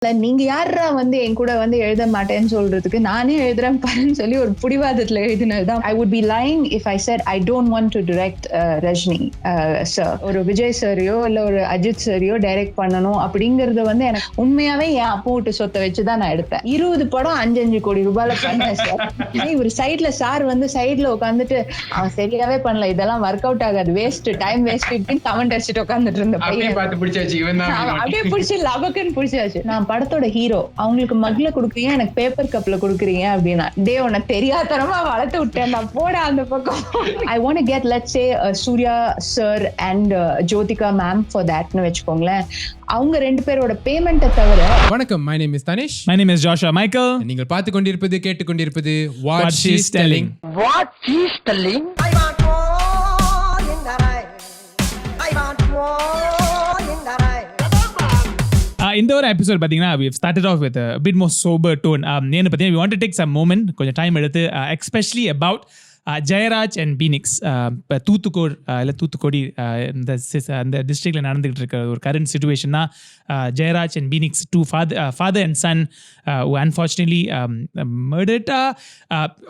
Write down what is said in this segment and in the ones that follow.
நீங்க யாரா வந்து என் கூட வந்து எழுத மாட்டேன்னு சொல்றதுக்கு நானே எழுதுறேன் பாருன்னு சொல்லி ஒரு புடிவாதத்துல எழுதினதுதான். I would be lying if I said I don't want to direct Rajni sir. ஒரு விஜய் சாரியோ இல்ல ஒரு அஜித் சாரியோ டைரக்ட் பண்ணணும் அப்படிங்கறத வந்து எனக்கு உண்மையாவே என் அப்பா வீட்டு சொத்தை வச்சுதான் நான் எடுத்தேன். 20 படம் 5 கோடி ரூபாயில பண்ணேன் சார். இவர் சைட்ல சார் வந்து சைட்ல உட்காந்துட்டு அவன் சரியாவே பண்ணல, இதெல்லாம் ஒர்க் அவுட் ஆகாது, வேஸ்ட் டைம் வேஸ்ட் இப்படின்னு கமெண்ட் அடிச்சுட்டு உட்காந்துட்டு இருந்த பையன் அப்படியே பிடிச்சி லபக்குன்னு பிடிச்சாச்சு. நான் படத்தோட ஹீரோ, அவங்களுக்கு மக்ல குடுக்குறீங்க எனக்கு பேப்பர் கப்ல குடுக்குறீங்க அப்படின்னா டே உன்னை தெரியாதனமா வளர்த்து விட்டேன் நான் போட அந்த பக்கம். I want to get let's say Surya sir and Jyothika ma'am for that னு வெச்சுக்கோங்களேன். அவங்க ரெண்டு பேரோட பேமெண்ட்டை தவிர. வணக்கம், my name is Tanesh. My name is Joshua Michael. நீங்கள் பார்த்து கொண்டிருப்பது கேட்டுக்கொண்டிருப்பது What She's Telling. What she's telling. I want more in the right. I want more in the right. இந்த ஒரு எபிசோட் பார்த்தீங்கன்னா we have started off with a bit more sober tone. ஏன்னு பார்த்தீங்கன்னா we want to take some moment, கொஞ்சம் time எடுத்து especially about Jayaraj and Bennix. இப்போ தூத்துக்குடி அந்த டிஸ்ட்ரிக்டில் நடந்துகிட்டு இருக்கிற ஒரு கரண்ட் சிச்சுவேஷன் தான். Jayaraj and Bennix, two father and son unfortunately மர்டர்டா.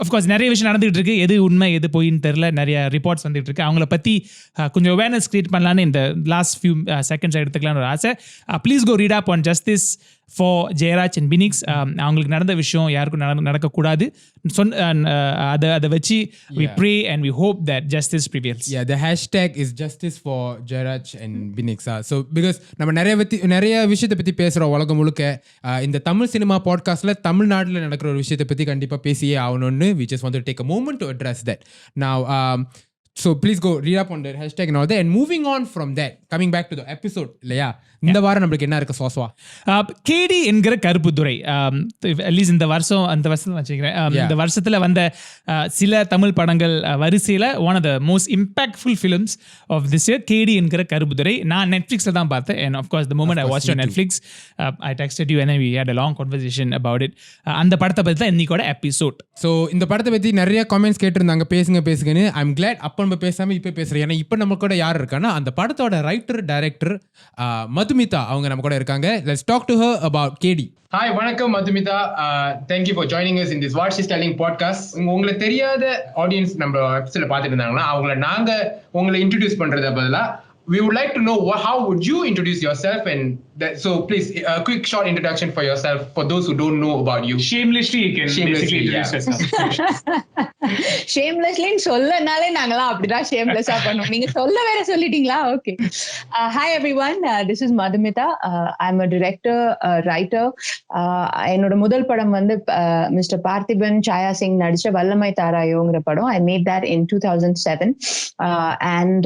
அஃப்கோர்ஸ் நிறைய விஷயம் நடந்துகிட்டு இருக்கு, எது உண்மை எது போயின்னு தெரில, நிறைய ரிப்போர்ட்ஸ் வந்துகிட்டு இருக்கு. அவங்கள பற்றி கொஞ்சம் அவேர்னஸ் கிரியேட் பண்ணலான்னு இந்த லாஸ்ட் ஃபியூ செகண்ட்ஸ் எடுத்துக்கலான்னு ஒரு ஆசை. Please go read up on justice for Jayaraj and Bennix. அவங்களுக்கு நடந்த விஷயம் யாருக்கும் நடக்கக்கூடாது. அதை வச்சு we pray and we hope that justice prevails. Yeah, the hashtag is justice for Jairaj and Binix. So because நம்ம நிறைய விஷயத்தை பற்றி பேசுகிறோம் உலகம் முழுக்க. இந்த தமிழ் சினிமா பாட்காஸ்ட்டில் தமிழ்நாட்டில் நடக்கிற ஒரு விஷயத்தை பற்றி கண்டிப்பாக பேசியே ஆகணும்னு we just want to take a moment to address that. Now so please go read up on the hashtag and all that, and moving on from that, coming back to the episode இல்லையா, இந்த வாரம் நம்மளுக்கு என்ன இருக்கு சோஸ்வா? கேடி என்கிற கருப்புத்துறை, at least இந்த வருஷம் வச்சுக்கிறேன். இந்த வருஷத்துல வந்த சில தமிழ் படங்கள் வரிசையில் one of the most impactful films of this year KD என்கிற கருப்புத்துறை. நான் நெட்ஃப்ளிக்ஸில் தான் பார்த்தேன். and of course the moment I watched on Netflix, I texted you and we had a long conversation about it. அந்த படத்தை பற்றி தான் இன்னைக்கோட எபிசோட். ஸோ இந்த படத்தை பற்றி நிறைய காமெண்ட்ஸ் கேட்டிருந்தாங்க, பேசுங்கன்னு. ஐம் கிளாட் அப்போ நம்ம பேசாமல் இப்போ பேசுகிறேன். ஏன்னா இப்போ நம்ம கூட யார் இருக்கான்னா அந்த படத்தோட ரைட்டர் டைரக்டர் Madhumita, அவங்க நம்ம கூட இருக்காங்க. Let's talk to her about KD. Hi, வணக்கம் Madhumita. Thank you for joining us in this What She's Telling podcast. உங்களுக்கு தெரியாத ஆடியன்ஸ் நம்ம எபிசோட்ல பார்த்துட்டு இருந்தாங்கன்னா உங்களை இன்ட்ரோடியூஸ் பண்றத பதிலா we would like to know how would you introduce yourself, and so please a quick short introduction for yourself for those who don't know about you. Shamelessly you can basically introduce yourself. shamelessly சொல்லனாலே நாங்கலாம் அப்படிதான் shameless-ஆ பண்ணுவோம். நீங்க சொல்ல வேற சொல்லிட்டீங்களா? Okay. Hi everyone, this is Madhumita. I'm a director, writer. என்னோட முதல் படம் வந்து மிஸ்டர் பார்த்திபன் சாயா சிங் நடிச்ச வல்லமை தாராயோங்கிற படம். I made that in 2007 and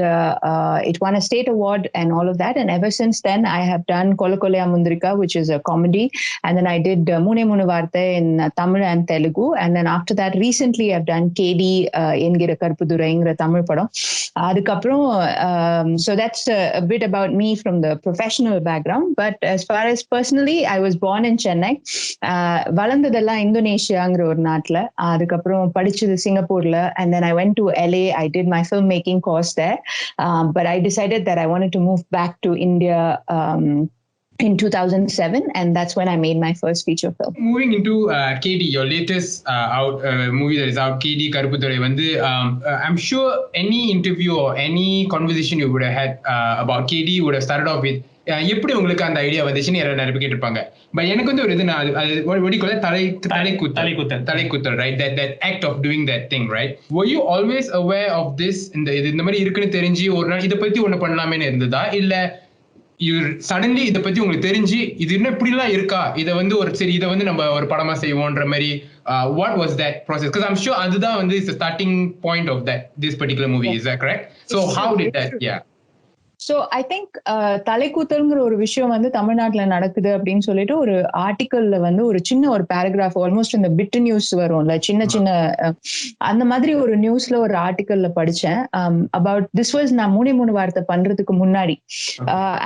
it won a state award and all of that, and ever since then I have done Kolakolaya Mundrika, which is a comedy, and then I did Moone Vaartha in Tamil and Telugu, and then after that recently I've done KD Engira Karuppudurai ங்கிற Tamil படம். அதுக்கப்புறம் so that's a bit about me from the professional background, but as far as personally I was born in Chennai, வளர்ந்ததெல்லாம் இந்தோனேஷியாங்கிற ஒரு நாட்டுல, அதுக்கப்புறம் படிச்சது சிங்கப்பூர்ல, and then I went to LA. I did my filmmaking course there, but I decided that I wanted to move back to India in 2007, and that's when I made my first feature film. Moving into KD, your latest movie that is out, KD Karuppudurai வந்து I'm sure any interview or any conversation you would have had about KD would have started off with எப்படி உங்களுக்கு அந்த idea வந்துச்சுன்னு நிறைய பேர் கேட்டிருப்பாங்க. But எனக்கு வந்து ஒரு இது தலைக்குத்தல், right? That act of doing that thing, right? Were you always aware of this? இந்த மாதிரி இருக்குன்னு தெரிஞ்சு ஒரு நாள் இதை பத்தி ஒண்ணு பண்ணலாமேன்னு இருந்ததா, இல்ல சடன்லி இதை பத்தி உங்களுக்கு தெரிஞ்சு இது இன்னும் இப்படிலாம் இருக்கா, இதை வந்து இதை வந்து நம்ம ஒரு படமா செய்வோன்ற மாதிரி what was that process? Because I'm sure அதுதான் வந்து is the starting point of this particular movie. Is that correct? So how did that? Yeah. So I think தலைக்கூத்தல்ங்கிற ஒரு விஷயம் வந்து தமிழ்நாட்டுல நடக்குது அப்படின்னு சொல்லிட்டு ஒரு ஆர்டிக்கல்ல வந்து ஒரு சின்ன ஒரு பேராகிராஃப், ஆல்மோஸ்ட் இந்த பிட் நியூஸ் வரும்ல, சின்ன அந்த மாதிரி ஒரு நியூஸ்ல ஒரு ஆர்டிக்கல்ல படிச்சேன் அபவுட் திஸ் வாஸ். நான் மூணு வார்த்தை பண்றதுக்கு முன்னாடி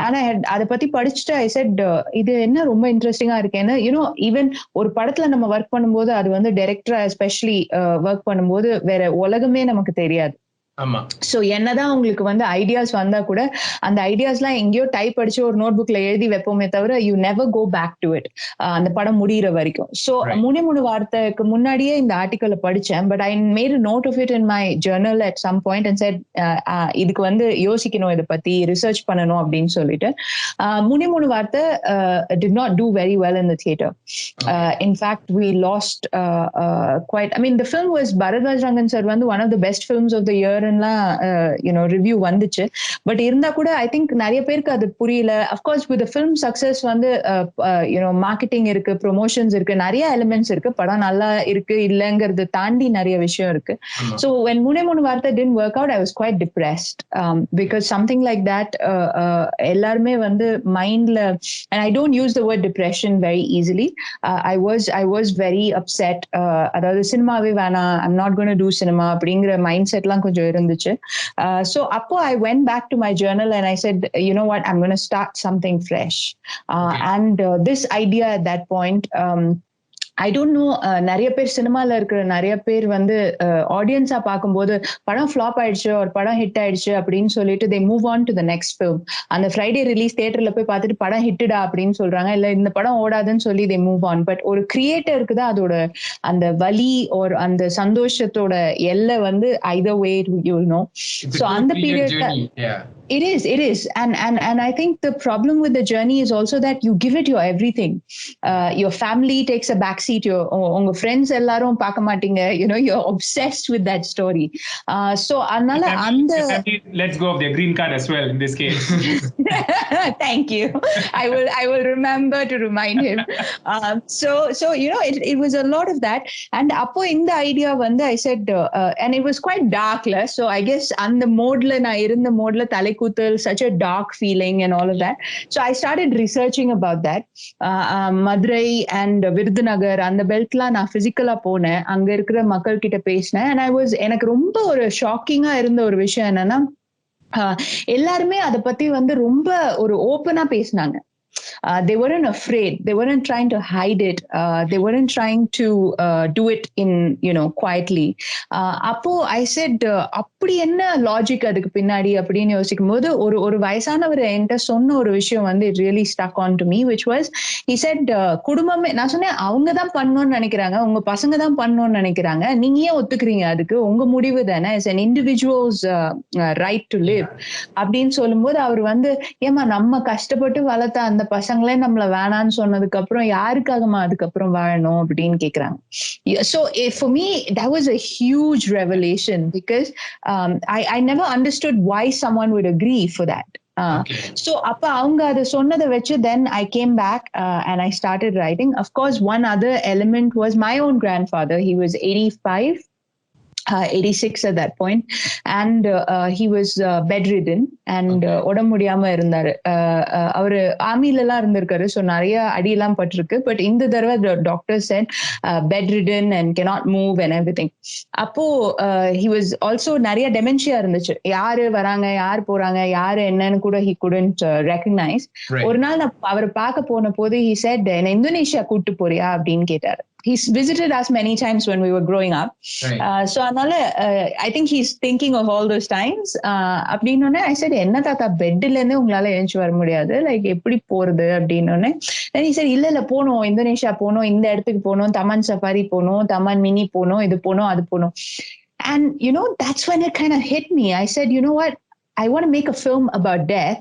ஆனா அதை பத்தி படிச்சுட்டு ஐ செட் இது என்ன ரொம்ப இன்ட்ரெஸ்டிங்கா இருக்கேன்னு. யூனோ ஈவன் ஒரு படத்துல நம்ம ஒர்க் பண்ணும்போது அது வந்து டைரக்டரா எஸ்பெஷலி ஒர்க் பண்ணும்போது வேற உலகமே நமக்கு தெரியாது. ஆமா. ஸோ என்னதான் உங்களுக்கு வந்து ஐடியாஸ் வந்தா கூட அந்த ஐடியாஸ்லாம் எங்கேயோ டைப் அடிச்சு ஒரு நோட் புக்ல எழுதி வைப்போமே தவிர you never go back to it அந்த படம் முடிகிற வரைக்கும். ஸோ மூணு வார்த்தைக்கு முன்னாடியே இந்த ஆர்டிக்கலை படிச்சேன். But I made a note of it in my journal at some point and said இதுக்கு வந்து யோசிக்கணும், இதை பத்தி ரிசர்ச் பண்ணணும் அப்படின்னு சொல்லிட்டு. மூணு வார்த்தை did not do very well in the theater. In fact, we lost quite. I mean, the film was Bharadwaj Rangan sir வந்து one of the best films of the year review வந்துச்சு. But இருந்தா கூட I think நிறைய பேருக்கு அது புரியல. Of course with film success வந்து marketing இருக்கு, ப்ரொமோஷன்ஸ் இருக்கு, நிறைய எலிமெண்ட்ஸ் இருக்கு. படம் நல்லா இருக்கு இல்லங்கிறது தாண்டி நிறைய விஷயம் இருக்கு. ஸோ when மூணு வார்த்தை didn't work out, I was quite depressed because something like that எல்லாருமே வந்து மைண்ட்ல, and I don't use the word depression very easily. I was very upset. அதாவது சினிமாவே வேணாம், I'm not going to do cinema அப்படிங்கிற mind செட்லாம் கொஞ்சம் இருந்துச்சு. So அப்போ I went back to my journal and I said, you know what, I'm going to start something fresh. And this idea at that point, I don't know, நிறைய பேர் சினிமால இருக்கிற நிறைய பேர் வந்து ஆடியன்ஸா பார்க்கும்போது படம் ஃபிளாப் ஆயிடுச்சு ஒரு படம் ஹிட் ஆயிடுச்சு அப்படின்னு சொல்லிட்டு they move on to the next film. அந்த ஃப்ரைடே ரிலீஸ் தியேட்டர்ல போய் பார்த்துட்டு படம் ஹிட்டுடா அப்படின்னு சொல்றாங்க, இல்ல இந்த படம் ஓடாதுன்னு சொல்லி தே மூவ் ஆன். பட் ஒரு கிரியேட்டருக்கு தான் அதோட அந்த வலி ஒரு அந்த சந்தோஷத்தோட எல்லை வந்து either way you know. So அந்த period It is. And I think the problem with the journey is also that you give it your everything. Your family takes a backseat. Your friends ellarum paaka matinga. You're obsessed with that story. So anala let's go of the green card as well in this case. Thank you. I will remember to remind him. So it was a lot of that. And appo in the idea vanda I said and it was quite dark la. So I guess and the mode la na irundha mode la thalai kuthal, such a dark feeling and all of that. So I started researching about that. Madurai and Virudhunagar and the belt la na physically pone anga irukra makkal kitta pesna. And I was எனக்கு ரொம்ப ஒரு ஷாக்கிங்கா இருந்த ஒரு விஷயம் என்னன்னா, எல்லாருமே அதை பத்தி வந்து ரொம்ப ஒரு ஓப்பனா பேசினாங்க. They weren't afraid. They weren't trying to hide it. They weren't trying to do it in, quietly. Appo I said, அப்படி என்ன லாஜிக் அதுக்கு பின்னாடி அப்படின்னு யோசிக்கும் போது ஒரு வயசானவர் என்கிட்ட சொன்ன ஒரு விஷயம் வந்து it really stuck on to me, which was he said, குடும்பமே, நான் சொன்னேன் அவங்க தான் பண்ணணும்னு நினைக்கிறாங்க, உங்க பசங்க தான் பண்ணணும்னு நினைக்கிறாங்க, நீங்க ஏன் ஒத்துக்கிறீங்க, அதுக்கு உங்க முடிவு தானே, it's an individual's right to live அப்படின்னு சொல்லும்போது அவர் வந்து, ஏமா நம்ம கஷ்டப்பட்டு வளர்த்த அந்த பசங்களே நம்மள வேணான்னு சொன்னதுக்கு அப்புறம் யாருக்காகமா அதுக்கப்புறம் வாழணும் அப்படின்னு கேக்குறாங்க. So for me that was a huge revelation because I never understood why someone would agree for that. So அப்ப அவங்க அதை சொன்னதை வச்சு then I came back and I started writing. Of course one other element was my own grandfather. He was 86 at that point, and he was bedridden and உடம்பு முடியாம இருந்தாரு. அவரு ஆர்மில எல்லாம் இருந்திருக்காரு, ஸோ நிறைய அடியெல்லாம் பட்டிருக்கு. பட் இந்த தடவை doctor set bedridden and cannot move and everything. அப்போ he was also நிறைய டெமென்ஷியா இருந்துச்சு, யாரு வராங்க யாரு போறாங்க யாரு என்னன்னு கூட he couldn't recognize. ஒரு நாள் நான் அவரை பார்க்க போன போது he said, என்ன இந்தோனேஷியா கூட்டு போறியா அப்படின்னு கேட்டாரு. He's visited us many times when we were growing up. So அதனால I think he's thinking of all those times. அப்படின்னோடனே I said, என்ன தாத்தா பெட்ல இருந்து உங்களால எழுந்து வர முடியாது, லைக் எப்படி போறது அப்படின்னோடனே then he said, இல்ல போனோம், இந்தோனேஷியா போனோம், இந்த இடத்துக்கு போனோம், தமான் சஃபாரி போனோம், தமான் மினி போனோம், இது போனோம் அது போனோம். And that's when it kind of hit me. I said, you know what, I want to make a film about death,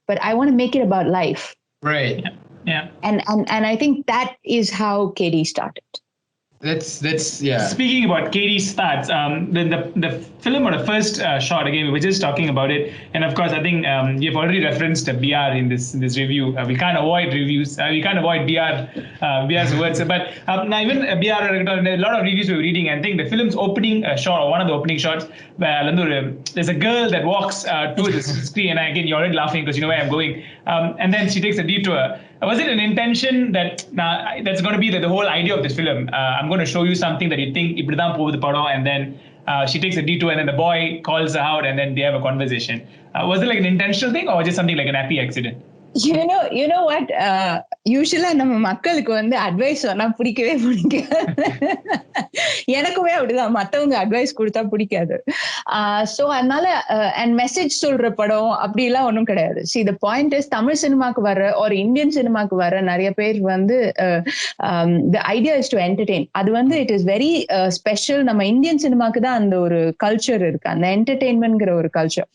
but I want to make it about life. Right. Yeah. And I think that is how KD started. That's yeah. Speaking about KD starts, the film or the first shot, again we were just talking about it, and of course I think you've already referenced BR in this review. We can't avoid reviews. We can't avoid BR's words. But now even BR, a lot of reviews we were reading, and I think the film's opening shot, or one of the opening shots, where there's a girl that walks to the screen, and again you're already laughing because you know where I'm going, and then she takes a detour. Was it an intention that that's going to be the whole idea of this film? I'm going to show you something that you think இப்படிதான் போகுது படம், and then she takes a detour, and then the boy calls her out, and then they have a conversation. Was it like an intentional thing, or just something like an happy accident? you know what, யூசுவலா நம்ம மக்களுக்கு வந்து advice சொன்னா பிடிக்கவே பிடிக்காது. எனக்குமே அப்படிதான், மத்தவங்க advice கொடுத்தா பிடிக்காது. சோ அதனால அண்ட் மெசேஜ் சொல்ற படம் அப்படி எல்லாம் ஒன்றும் கிடையாது. See the point is, Tamil சினிமாக்கு வர ஒரு இந்தியன் சினிமாக்கு வர நிறைய பேர் வந்து the idea is to entertain. அது வந்து it is very special. நம்ம இந்தியன் சினிமாக்கு தான் அந்த ஒரு கல்ச்சர் இருக்கு, அந்த என்டர்டெயின்மெண்ட்ங்கிற ஒரு கல்ச்சர்.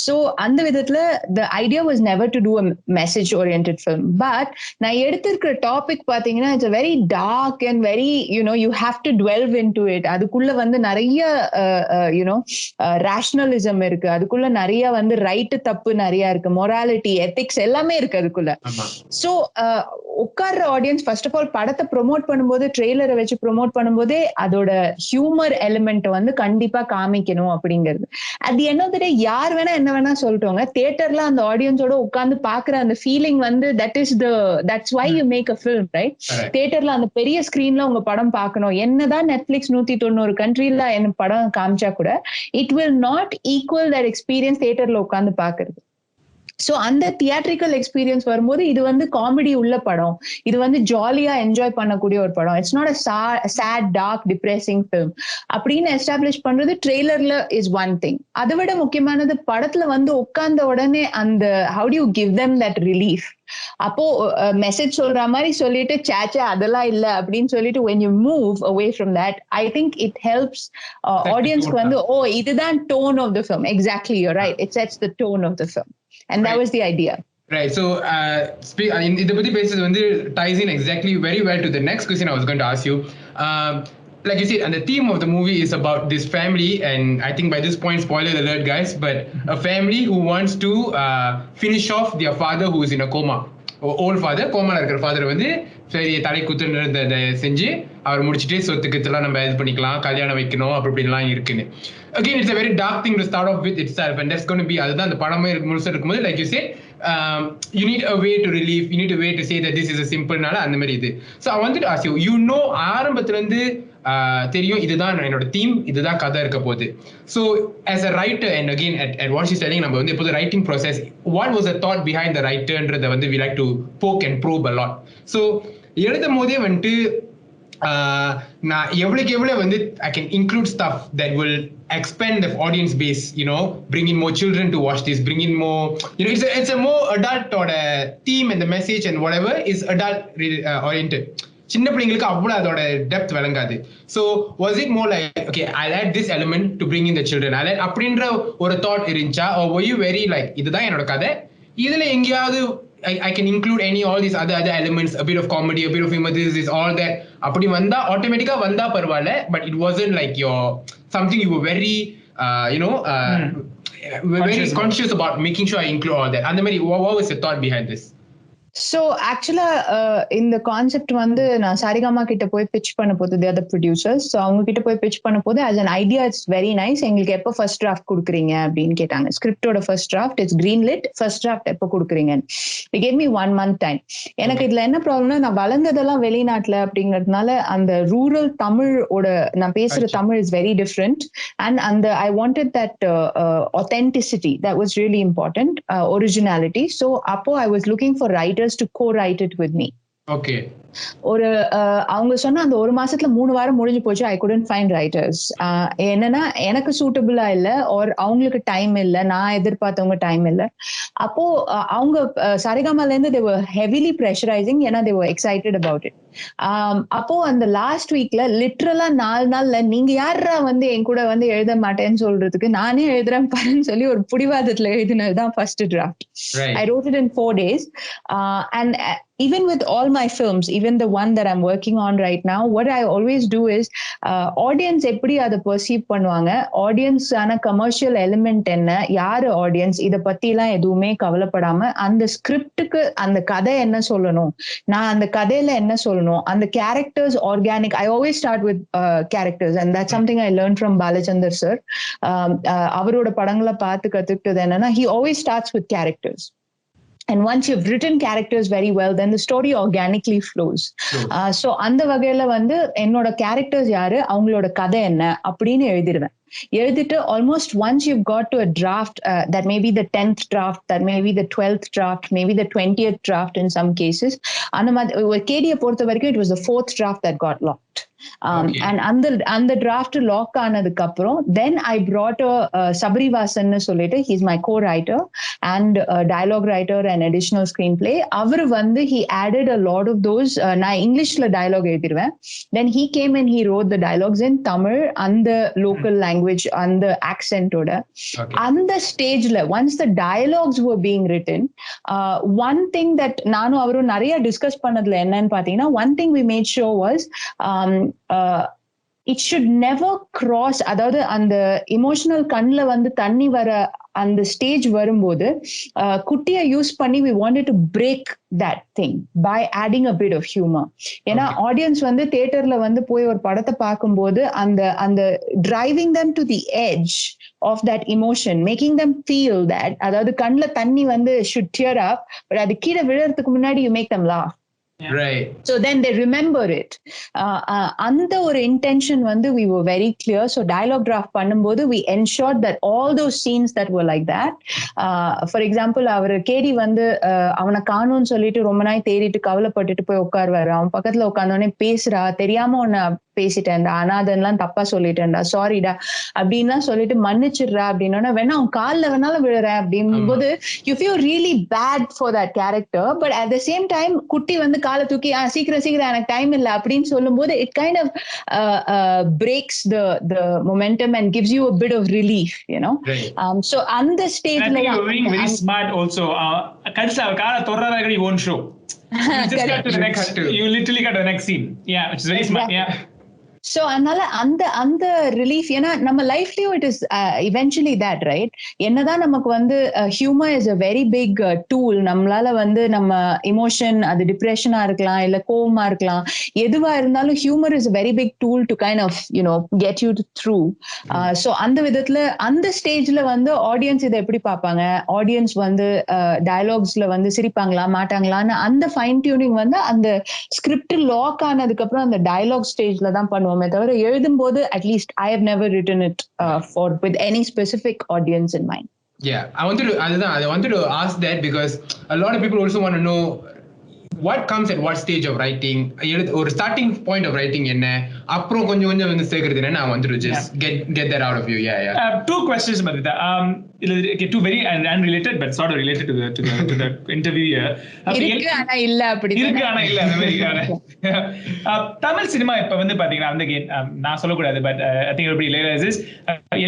சோ அந்த விதத்துல the idea was never to do a message oriented film. But நான் எடுத்திருக்கிற டாபிக் பாத்தீங்கன்னா it's a very dark and very, you have to delve into it. அதுக்குள்ள வந்து நிறைய rationalism இருக்கு, அதுக்குள்ள நிறைய வந்து ரைட் தப்பு நிறைய இருக்கு, மொராலிட்டி, எத்திக்ஸ் எல்லாமே இருக்கு அதுக்குள்ள. சோ உட்கார்ற ஆடியன்ஸ் ஃபர்ஸ்ட் ஆஃப் ஆல் படத்தை ப்ரொமோட் பண்ணும்போது, ட்ரெய்லரை வச்சு ப்ரொமோட் பண்ணும்போதே அதோட ஹியூமர் எலிமெண்ட் வந்து கண்டிப்பா காமிக்கணும் அப்படிங்கிறது. At the end of the day யார் வேணா என்ன வேணா சொல்லிட்டோங்க, தியேட்டர்ல அந்த ஆடியன்ஸோட உட்கார்ந்து பாக்குற அந்த ஃபீலிங் வந்து that's why you make a film, right? தியேட்டர்ல அந்த பெரிய ஸ்கிரீன்ல உங்க படம் பார்க்கணும். என்னதான் நெட்ஃபிளிக்ஸ் 190 கண்ட்ரில என்ன படம் காமிச்சா கூட it will not equal that experience தியேட்டர்ல உட்கார்ந்து பாக்குறது. சோ அந்த தியேட்ரிக்கல் எக்ஸ்பீரியன்ஸ் வரும்போது இது வந்து காமெடி உள்ள படம், இது வந்து ஜாலியா என்ஜாய் பண்ணக்கூடிய ஒரு படம். It's not a sad dark depressing film அப்படின்னு எஸ்டாப்ளிஷ் பண்றது ட்ரெய்லர்ல இஸ் ஒன் திங். அதை விட முக்கியமானது படத்துல வந்து உட்கார்ந்த உடனே அந்த how do you give them that relief. அப்போ மெசேஜ் சொல்ற மாதிரி சொல்லிட்டு சேச்சா அதெல்லாம் இல்ல அப்படின்னு சொல்லிட்டு when you move away from that, I think it helps ஆடியன்ஸ்க்கு வந்து ஓ இதுதான் tone of the film. Exactly, you're right, it sets the tone of the film. And that was the idea. Right. So, இந்த பத்தி பேசுறது வந்து ties in exactly very well to the next question I was going to ask you. Like you said, and the theme of the movie is about this family, and I think by this point, spoiler alert guys, but a family who wants to finish off their father who is in a coma. Old father, கோமால இருக்கிற father வந்து சரி தலை குத்துன்றத செஞ்சு அவர் முடிச்சுட்டு சொத்துக்கெல்லாம் நம்ம இது பண்ணிக்கலாம், கல்யாணம் வைக்கணும் அப்படி இப்படிலாம் இருக்குன்னு. Again, it's a very dark thing to start off with itself, and that's going to be அதுதான் அந்த படமே முழுசா இருக்கும்போது like you said, you need a way to relieve, you need a way to say that this is a simple நால அந்த மாதிரி இது. So I wanted to ask you, ஆரம்பத்துல இருந்து தெரியும் இதுதான் என்னோட தீம், இதுதான் கதை இருக்க போகுது. So as a writer, and again at what she's telling, நம்ம வந்து இப்போ writing process, what was the thought behind the writerன்றதை வந்து we like to poke and probe a lot. So எழுதும் போதே வந்துட்டு நான் எவ்வளவு வந்து I can include stuff that will expand the audience base, bring in more children to watch this, bring in more, it's a more adult or a theme, and the message and whatever is adult oriented. சின்ன பிள்ளைங்களுக்கு அவ்வளவு அதோட depth விளங்காது. So was it more like, okay, I'll add this element to bring in the children, அப்படின்ற ஒரு thought இருந்துச்சா, or were you very like இதுதான் என்னோட கதை, இதுல எங்கேயாவது I can include all these other elements, a bit of comedy, a bit of humor, this is all that அப்படி வந்தா ஆட்டோமேட்டிக்கா வந்தா பரவாயில்ல, but it wasn't like your something you were very very conscious about making sure I include all that. அந்த மாதிரி what was the thought behind this? So actually இந்த concept வந்து நான் சாரிகாமா கிட்ட போய் பிட்ச் பண்ண போது, they are the producers, so அவங்க கிட்ட போய் பிட்ச் பண்ண போது as an idea it's very nice, எங்களுக்கு எப்போ ஃபர்ஸ்ட் டிராஃப்ட் கொடுக்குறீங்க அப்படின்னு கேட்டாங்க. ஸ்கிரிப்டோட first draft it's green lit, first draft எப்போ கொடுக்குறீங்க. they gave me 1 month time. எனக்கு இதுல என்ன ப்ராப்ளம்னா, நான் வளர்ந்ததெல்லாம் வெளிநாட்டுல அப்படிங்கிறதுனால அந்த ரூரல் தமிழோட நான் பேசுற Tamil is very different, and அந்த I wanted that authenticity, that was really important, originality. So அப்போ I was looking for writers to co-write it with me. Okay. ஒரு அவங்க சொன்ன அந்த 1 மாசத்துல 3 வாரம் முடிஞ்சு போச்சு. I couldn't find writers. என்னன்னா எனக்கு சூட்டபிளா இல்ல, or அவங்களுக்கு டைம் இல்ல, நான் எதிர்பார்த்தவங்க டைம் இல்ல. அப்போ அவங்க சரிகமால இருந்து they were heavily pressurizing, ஏன்னா they were excited about it. அப்போ அந்த லாஸ்ட் வீக்ல லிட்டரலா 4 நாள்ல நீங்க யாரா வந்து என் கூட வந்து எழுத மாட்டேன்னு சொல்றதுக்கு நானே எழுதுறேன் பாருன்னு சொல்லி ஒரு புடிவாதத்துல எழுதினதுதான் first draft. I wrote it in 4 days, and even with all my films, even the one that I'm working on right now, what I always do is audience எப்படி அதை perceive பண்ணுவாங்க, audience ஆன commercial element என்ன, யாரு audience, இத பத்தி எல்லாம் எதுவுமே கவலைப்படாம அந்த ஸ்கிரிப்டுக்கு அந்த கதை என்ன சொல்லணும், நான் அந்த கதையில என்ன சொல்லணும், அந்த characters organic. I always start with characters, and that's something I learned from Balachandar sir. அவரோட படங்களை பார்த்து கத்துக்கிட்டது என்னன்னா, he always starts with characters. And once you've written characters very well, then the story organically flows. So அந்த வகையில வந்து என்னோட characters யாரு, அவங்களோட கதை என்ன அப்படின்னு எழுதிடுவேன். எழுதிட்டு almost once you've got to a draft, that may be the 10th draft, that may be the 12th draft, maybe the 20th draft in some cases. அந்த மாதிரி KD பொறுத்த வரைக்கும் it was the 4th draft that got locked. And அந்த draft lock ஆனதுக்கு அப்புறம் then I brought a Sabrivasan சொல்லிட்டு, he's my co-writer and dialogue writer and additional screenplay. அவர் வந்து he added a lot of those. நான் இங்கிலீஷ்ல dialogue எழுதிடுவேன், then he came and he wrote the dialogues in Tamil அந்த local language அந்த accent ஓட. அந்த ஸ்டேஜ்ல once the dialogues were being written, one thing that நானும் அவரும் நிறைய டிஸ்கஸ் பண்ணதுல என்னன்னு பாத்தீங்கன்னா, one thing we made sure was it should never cross, அதாவது அந்த எமோஷனல் கண்ணுல வந்து தண்ணி வர அந்த ஸ்டேஜ் வரும்போது குட்டியை யூஸ் பண்ணி we wanted to break that thing by adding a bit of humor. ஏன்னா ஆடியன்ஸ் வந்து தியேட்டர்ல வந்து போய் ஒரு படத்தை பார்க்கும்போது அந்த driving them to the edge of that emotion, making them feel that, அதாவது கண்ணுல தண்ணி வந்து should tear up, but அது கீழே விழறதுக்கு முன்னாடி you make them laugh. Right. So then they remember it. அந்த ஒரு intention வந்து we were very clear. So dialogue draft பண்ணும்போது we ensured that all those scenes that were like that, for example, our KD வந்து அவனை காணும்னு சொல்லிட்டு ரொம்ப நாள் தேடிட்டு கவலைப்பட்டுட்டு போய் உட்காருவாரு. அவன் பக்கத்துல உட்கார்ந்தோடனே பேசுறா, தெரியாம உன்னை பேசிட்டேன்டா, அனாதன்லாம் தப்பா சொல்லிட்டேன்டா, சாரிடா அப்படின்லாம் சொல்லிட்டு மன்னிச்சிடுறா அப்படின்னா, வேணா அவன் காலில் வேணாலும் விழுறேன் அப்படிங்கும்போது you feel really bad for that character, but at the same time குட்டி வந்து காலை தூக்கி சீக்கிரம் எனக்கு டைம் இல்லை அப்படின்னு சொல்லும் போது it kind of breaks the momentum and gives you a bit of relief, you know. So அந்த ஸ்டேஜ்ல very smart also. கடைசில அவ காலை தொடுறதாக you won't show. You just got to the next, you literally got to the next scene. Yeah, which is very smart. Yeah. So அதனால அந்த relief, ஏன்னா நம்ம லைஃப்லயும் it is eventually that, right? என்னதான் நமக்கு வந்து humour is a very big tool. நம்மளால வந்து நம்ம இமோஷன், அது டிப்ரெஷனா இருக்கலாம், இல்ல கோவமா இருக்கலாம், எதுவா இருந்தாலும் humour is a very big tool to kind of, you know, get you through. So அந்த விதத்துல அந்த ஸ்டேஜ்ல வந்து ஆடியன்ஸ் இதை எப்படி பார்ப்பாங்க, ஆடியன்ஸ் வந்து டயலாக்ஸ்ல வந்து சிரிப்பாங்களா மாட்டாங்களான்னு அந்த ஃபைன் டியூனிங் வந்து அந்த ஸ்கிரிப்ட் லாக் ஆனதுக்கு அப்புறம் அந்த டயலாக் ஸ்டேஜ்ல தான் பண்ணுவோம். தவிர எழுதும்போது at least I have never written it with any specific audience in mind. Yeah, I wanted to ask that because a lot of people also want to know what comes at what stage of writing, or starting point of writing என்ன, அப்புறம் கொஞ்சம் வந்து சேர்க்கிறது என்ன. I wanted to just get that out of you. Two questions, Madhumita. Two very unrelated but sort of related to the interview here. இருக்கு ஆனா இல்ல அப்படி இருக்கு ஆனா இல்ல அந்த மாதிரி. தமிழ் சினிமா இப்ப வந்து பாத்தீங்கன்னா வந்து நான் சொல்லக்கூடாது, but I think everybody realizes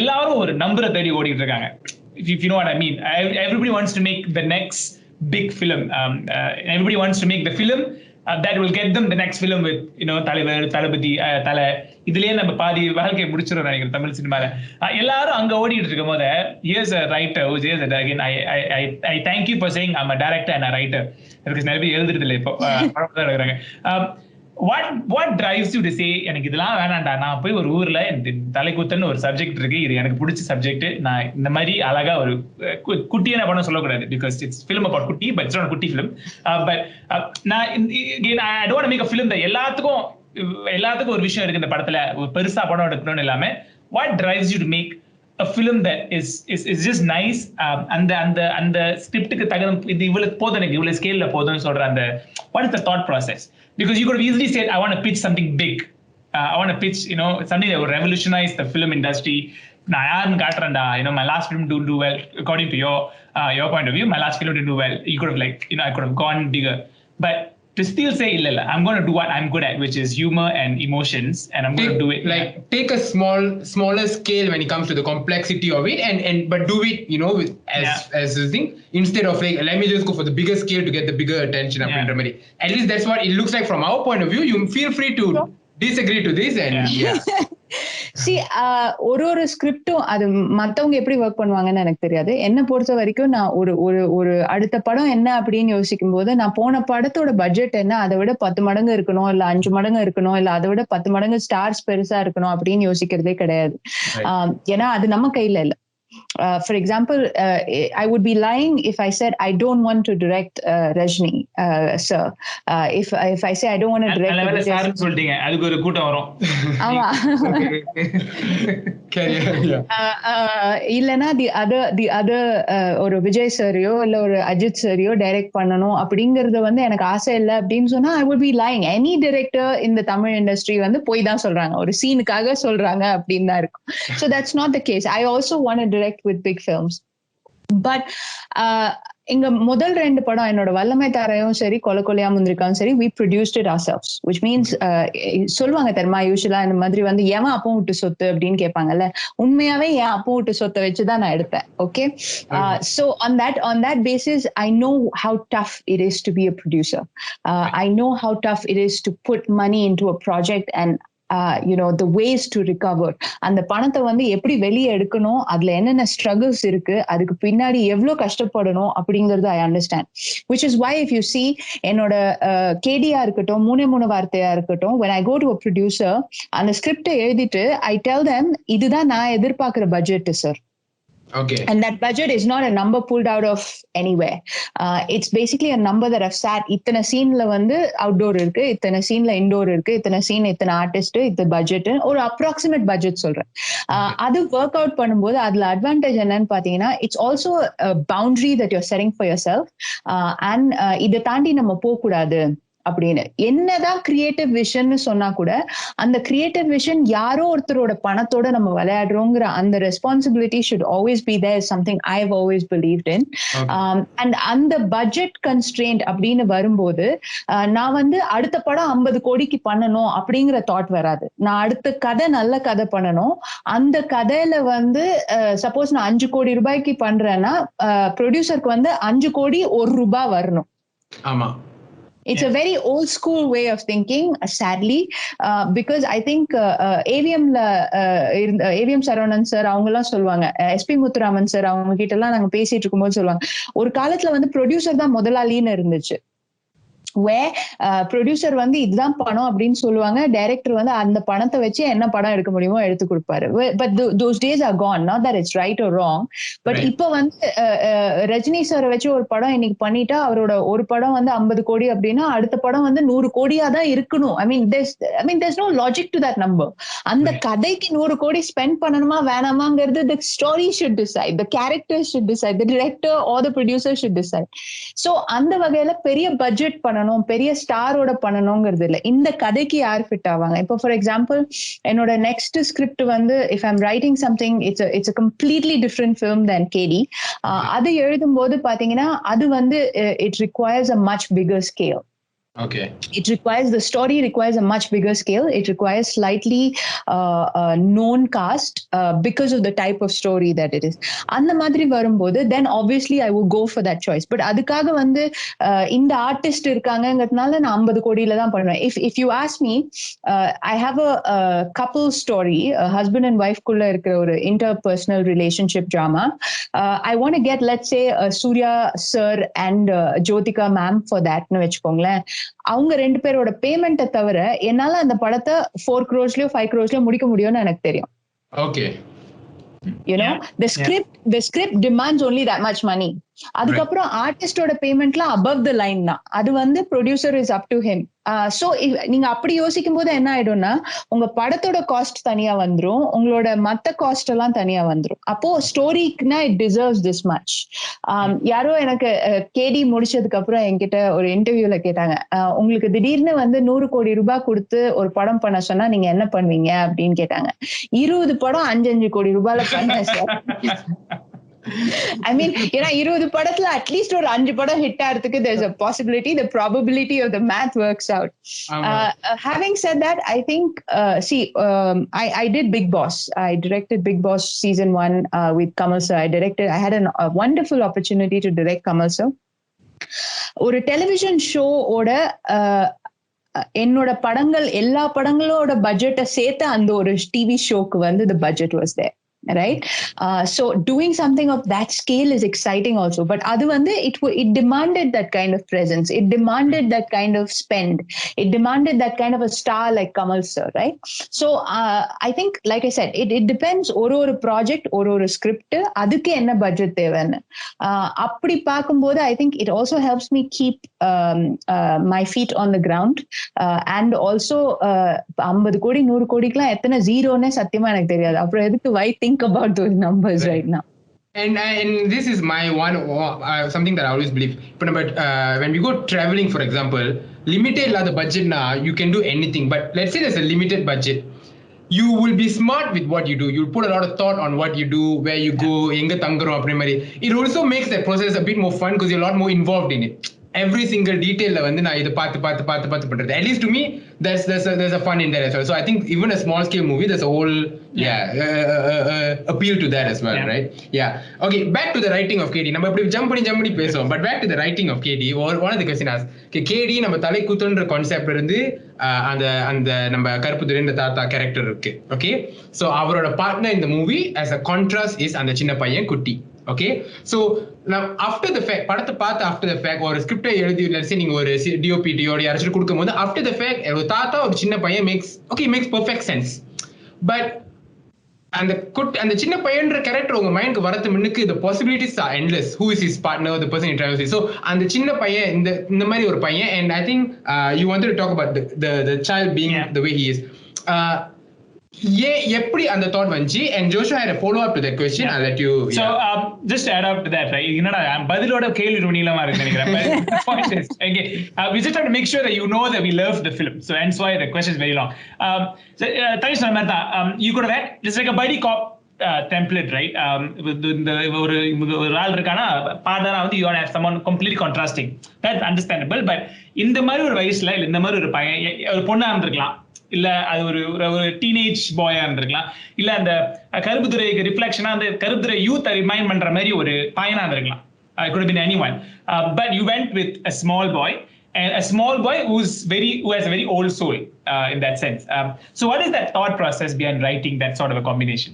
எல்லாரும் ஒரு நம்பரை தேடி ஓடிட்டு இருக்காங்க. If you know what I mean. Everybody wants to make the next big film. Everybody wants to make the film that will get them the next film with, you know, தலைவர், தளபதி, தலை. இதுலயே நம்ம பாதி வாழ்க்கையை முடிச்சிடும் நினைக்கிறேன் தமிழ் சினிமால. எல்லாரும் அங்க ஓடிட்டு இருக்கும் போது here's a writer who says that again, I thank you for saying I'm a director and a writer. எனக்கு நிறைய பேர் எழுதுறது இல்லை இப்போ படம் தான் எடுக்கிறாங்க. What drives you to say எனக்கு இதெல்லாம் வேணாண்டா, நான் போய் ஒரு ஊர்ல தலைக்குத்தன்னு ஒரு சப்ஜெக்ட் இருக்கு, இது எனக்கு பிடிச்ச சப்ஜெக்ட், நான் இந்த மாதிரி அழகா ஒரு குட்டியான படம் சொல்லக்கூடாது because it's film about குட்டி, but it's not a குட்டி film. But நான் I don't want to make a film that எல்லாத்துக்கும் ஒரு விஷயம் இருக்கு இந்த படத்துல, ஒரு பெருசா படம் எடுக்கணும்னு இல்லாம what drives you to make a film that is just nice, அந்த ஸ்கிரிப்டுக்கு தகுந்த இது இவ்வளவு போதும், எனக்கு இவ்வளவு ஸ்கேல்ல போதும்னு சொல்ற அந்த what is the thought process? Because you could have easily said I want to pitch something big, I want to pitch, you know, something that would revolutionize the film industry. நான் யாருன்னு காட்டுறேன்டா, you know, my last film didn't do well according to your point of view, my last film didn't do well. You could have, like, you know, I could have gone bigger, but to still say illa, I'm going to do what I'm good at, which is humor and emotions, and I'm going to do it. Like take a smaller scale when it comes to the complexity of it, and but do it, you know, as the thing, instead of like let me just go for the bigger scale to get the bigger attention. At least that's what it looks like from our point of view. You feel free to disagree to this, and See, ஒரு ஸ்கிரிப்டும் அது மத்தவங்க எப்படி work பண்ணுவாங்கன்னு எனக்கு தெரியாது. என்ன பொறுத்த வரைக்கும் நான் ஒரு அடுத்த படம் என்ன அப்படின்னு யோசிக்கும் போது, நான் போன படத்தோட பட்ஜெட் என்ன, அதை விட 10 மடங்கு இருக்கணும், இல்ல 5 மடங்கு இருக்கணும், இல்ல அதை விட 10 மடங்கு ஸ்டார்ஸ் பெருசா இருக்கணும் அப்படின்னு யோசிக்கிறதே கிடையாது. ஏன்னா அது நம்ம கையில இல்ல. For example, I would be lying if I said I don't want to direct Rajni, sir. If I say I don't want to direct Vijay, சொல்லிட்டீங்க, அதுக்கு ஒரு கூட்டம் வரும். ஆமா. இல்லனா the other ஒரு விஜய் சாரியோ இல்ல ஒரு அஜித் சாரியோ டைரக்ட் பண்ணணும் அப்படிங்கறது வந்து எனக்கு ஆசை இல்ல அப்படின்னு சொன்னா I would be lying. Any director in the Tamil industry வந்து போய் தான் சொல்றாங்க, ஒரு சீனுக்காக சொல்றாங்க அப்படின்னு தான் இருக்கும். So that's not the case. I also want to direct with big films. But இங்க முதல் 2 படம் என்னோட வல்லமை தாரையும் சரி கொலையா முந்திரிக்காவும் சரி we produced it ourselves, which means சொல்லுவாங்க தெரியுமா யூசுவலா இந்த மாதிரி வந்து ஏன் அப்பா விட்டு சொத்து அப்படின்னு கேட்பாங்கல்ல, உண்மையாவே ஏன் அப்பா விட்டு சொத்தை வச்சுதான் நான் எடுத்தேன். Okay, so on that basis I know how tough it is to be a producer. I know how tough it is to put money into a project and the ways to recover. அந்த பணத்தை வந்து எப்படி வெளியே எடுக்கணும், அதுல என்னென்ன struggles இருக்கு, அதுக்கு பின்னாடி எவ்வளவு கஷ்டப்படணும் அப்படிங்கறது I understand. Which is why if you see என்னோட கேடியா இருக்கட்டும், 3 வார்த்தையா இருக்கட்டும், when I go to a producer, அந்த ஸ்கிரிப்டை எழுதிட்டு I tell them இதுதான் நான் எதிர்பார்க்கிற budget sir. Okay. And that budget is not a number pulled out of anywhere. It's basically a number that I've sat, இத்தனை சீன்ல வந்து அவுட்டோர் இருக்கு, இத்தனை சீன்ல இன்டோர் இருக்கு, இத்தனை சீன் இத்தனை ஆர்டிஸ்ட், இத்தனை பட்ஜெட், ஒரு அப்ராக்சிமேட் பட்ஜெட் சொல்றேன். அது ஒர்க் அவுட் பண்ணும்போது அதுல அட்வான்டேஜ் என்னன்னு பாத்தீங்கன்னா, it's also boundary that you're setting for yourself. And இதை தாண்டி நம்ம போக கூடாது அப்படின்னு. என்னதான் கிரியேட்டிவ் விஷன் சொன்னா கூட அந்த கிரியேட்டிவ் விஷன் யாரோ ஒருத்தரோட பணத்தோட நம்ம விளையாடுறோங்கிற அந்த responsibility should always be there, something I have always believed in. And அந்த பட்ஜெட் கன்ஸ்ட்ரெயின்ட் அப்படின்னு வரும்போது நான் வந்து அடுத்த படம் 50 கோடிக்கு பண்ணணும் அப்படிங்கிற தாட் வராது. நான் அடுத்த கதை நல்ல கதை பண்ணணும். அந்த கதையில வந்து சப்போஸ் நான் 5 கோடி ரூபாய்க்கு பண்றேன்னா ப்ரொடியூசருக்கு வந்து 5 கோடி 1 ரூபாய் வரணும். ஆமா. It's a very old school way of thinking, sadly, because I think AVM Saravanan sir அவங்க எல்லாம் சொல்லுவாங்க, SP முத்துராமன் சார் அவங்க கிட்ட எல்லாம் நாங்க பேசிட்டு இருக்கும்போது சொல்லுவாங்க, ஒரு காலத்துல வந்து ப்ரொடியூசர் தான் முதலாளின்னு இருந்துச்சு. where ப்ரொடியூசர் வந்து இதுதான் பணம் அப்படின்னு சொல்லுவாங்க, டைரக்டர் வந்து அந்த பணத்தை வச்சு என்ன படம் எடுக்க முடியுமோ எடுத்து கொடுப்பாரு. But those days are gone. Not that it's right or wrong, but இப்போ வந்து ரஜினி சாரை வச்சு ஒரு படம் இன்னைக்கு பண்ணிட்டா அவரோட ஒரு படம் வந்து 50 கோடி அப்படின்னா அடுத்த படம் வந்து 100 கோடியா தான் இருக்கணும். I mean there's no logic to that number. அந்த கதைக்கு 100 கோடி ஸ்பெண்ட் பண்ணணுமா வேணாமாங்கிறது the story should decide, the characters should decide, the director or the producer should decide. So அந்த வகையில பெரிய பட்ஜெட் பண்ணணும், பெரிய ஸ்டாரோட பண்ணணுங்கிறது இல்ல, இந்த கதைக்கு யார் ஃபிட் ஆவாங்க. இப்போ ஃபார் எக்ஸாம்பிள் என்னோட நெக்ஸ்ட் ஸ்கிரிப்ட் வந்து if I'm writing something it's a completely different film than KD. அது எழுதும் போது பாத்தீங்கன்னா அது வந்து it requires a much bigger scale. Okay. The story requires a much bigger scale. It requires slightly known cast because of the type of story that it is. அந்த மாதிரி வரும்போது then obviously I would go for that choice. But அதுக்காக வந்து இந்த artist இருக்காங்கங்கிறதுனால நான் 50 கோடியில தான் பண்ணுவேன். If you ask me, I have a couple story, husband and wife குள்ள இருக்கிற ஒரு interpersonal relationship drama. I want to get, let's say, Surya sir and Jyothika ma'am for that னு வெச்சுக்கோங்களேன். அவங்க 2 பேரோட பேமெண்ட்டை தவிர என்னால அந்த படத்தை 4 crores-லயோ 5 crores-லயோ முடிக்க முடியும்னு எனக்கு தெரியும். Okay. You know, the script demands only that much money. அதுக்கப்புறம் ஆர்டிஸ்டோட பேமெண்ட்லாம் above the line தான். அது வந்து producer is up to him. So நீங்க அப்படி யோசிக்கும் போது என்ன ஆயிடும்னா உங்க படத்தோட காஸ்ட் தனியா வந்துரும், உங்களோட மத்த காஸ்ட் எல்லாம் தனியா வந்துரும். அப்போ ஸ்டோரிக்குனா இட் டிசர்வ்ஸ் திஸ் மச். யாரோ எனக்கு கேடி முடிச்சதுக்கு அப்புறம் என்கிட்ட ஒரு இன்டர்வியூல கேட்டாங்க, உங்களுக்கு திடீர்னு வந்து 100 கோடி ரூபாய் கொடுத்து ஒரு படம் பண்ண சொன்னா நீங்க என்ன பண்ணுவீங்க அப்படின்னு கேட்டாங்க. 20 படம் 5 கோடி ரூபாயில பண்ணேன் சார். I mean, ஏன்னா 20 படத்துல அட்லீஸ்ட் ஒரு 5 படம் ஹிட் ஆகிறதுக்கு there's a possibility, the probability of the math works out. Having said that, I think I did Big Boss. I directed Big Boss season 1 with Kamal sir. I had a wonderful opportunity to direct Kamal sir. ஒரு television show ஓட என்னோட படங்கள் எல்லா படங்களோட பட்ஜெட்டை சேர்த்து அந்த ஒரு டிவி ஷோக்கு வந்து the budget was there. right? So doing something of that scale is exciting also, but adu vande it demanded that kind of presence, it demanded that kind of spend, it demanded that kind of a star like Kamal sir, right? So I think, like I said, it depends ஒரு project ஒரு script அதுக்கு என்ன budget தேவைன்னு. அப்படி பார்க்கும்போது I think it also helps me keep my feet on the ground, and also 50 கோடி 100 கோடிக்குலாம் எத்தனை ஜீரோன்னே சத்தியமா எனக்கு தெரியாது. அப்புறம் எதுக்கு why think about those numbers right now? And this is my one something that I always believe. But when we go traveling, for example, limited la the budget na, you can do anything. But let's say there's a limited budget, you will be smart with what you do. You'll put a lot of thought on what you do, where you go, enga thangarom apdi mari. It also makes that process a bit more fun because you're a lot more involved in it. Every single detail la vandu na idu paathu pandrathu. At least to me, there's a fun in that as well. So I think even a small scale movie, there's a whole appeal to that as well, right? Yeah. Okay, back to the writing of KD. நம்ம இப்படி jump பண்ணி பேசுவோம். But back to the writing of KD. One of the questions asked, KD நம்ம தலை குத்துன்ற கான்செப்ட்ல இருந்து அந்த நம்ம கருப்புதுரைன்ற தாத்தா கேரக்டர் இருக்கு. Okay? So அவரோட partner in the movie as a contrast is அந்த சின்ன பையன் குட்டி. Okay, so now after the fact, படத்தை பார்த்து after the fact ஒரு ஸ்கிரிப்டை எழுதி let's say நீங்க ஒரு DOP யாராச்சும் கொடுக்கும்போது after the fact ஒரு தாத்தா ஒரு சின்ன பையன் makes perfect sense. But அந்த சின்ன பையன்ற கேரக்டர் உங்க மைண்டுக்கு வரது முன்னுக்கு the possibilities are endless. Who is his partner, the person he travels with? So அந்த சின்ன பையன் இந்த மாதிரி ஒரு பையன், and I think you wanted to talk about the child being the way he is. எப்படி அந்த thought வந்துச்சு? And Joshua had a follow up to that question. I'll let you. So just to add up to that, right? என்னடா பதிலோட கேள்வி ரொம்ப நீளமா இருக்கு நினைக்கிறேன். Okay, we just have to make sure that you know that we love the film. So hence why the question is very long. So Tanesh சொன்ன மாதிரி தான், you could have had just like a buddy cop template, right? ஒரு ஆள் இருக்கானா பார்ட்னரா வந்து you want to have someone completely contrasting. That's understandable. But இந்த மாதிரி ஒரு வயசுல இல்ல இந்த மாதிரி ஒரு பையன் ஒரு பொண்ணா இருந்திருக்கலாம், இல்ல அது ஒரு டீனேஜ் பாயா இருந்திருக்கலாம், இல்ல அந்த கருப்புதுரைக்கு ரிஃப்ளெக்ஷனா அந்த கருப்புதுரை யூத் ரிமைண்ட் பண்ற மாதிரி ஒரு பையனா இருந்திருக்கலாம். It could have been anyone. But you went with a small boy, and a small boy who has a very old soul in that sense. So what is that thought process behind writing that sort of a combination?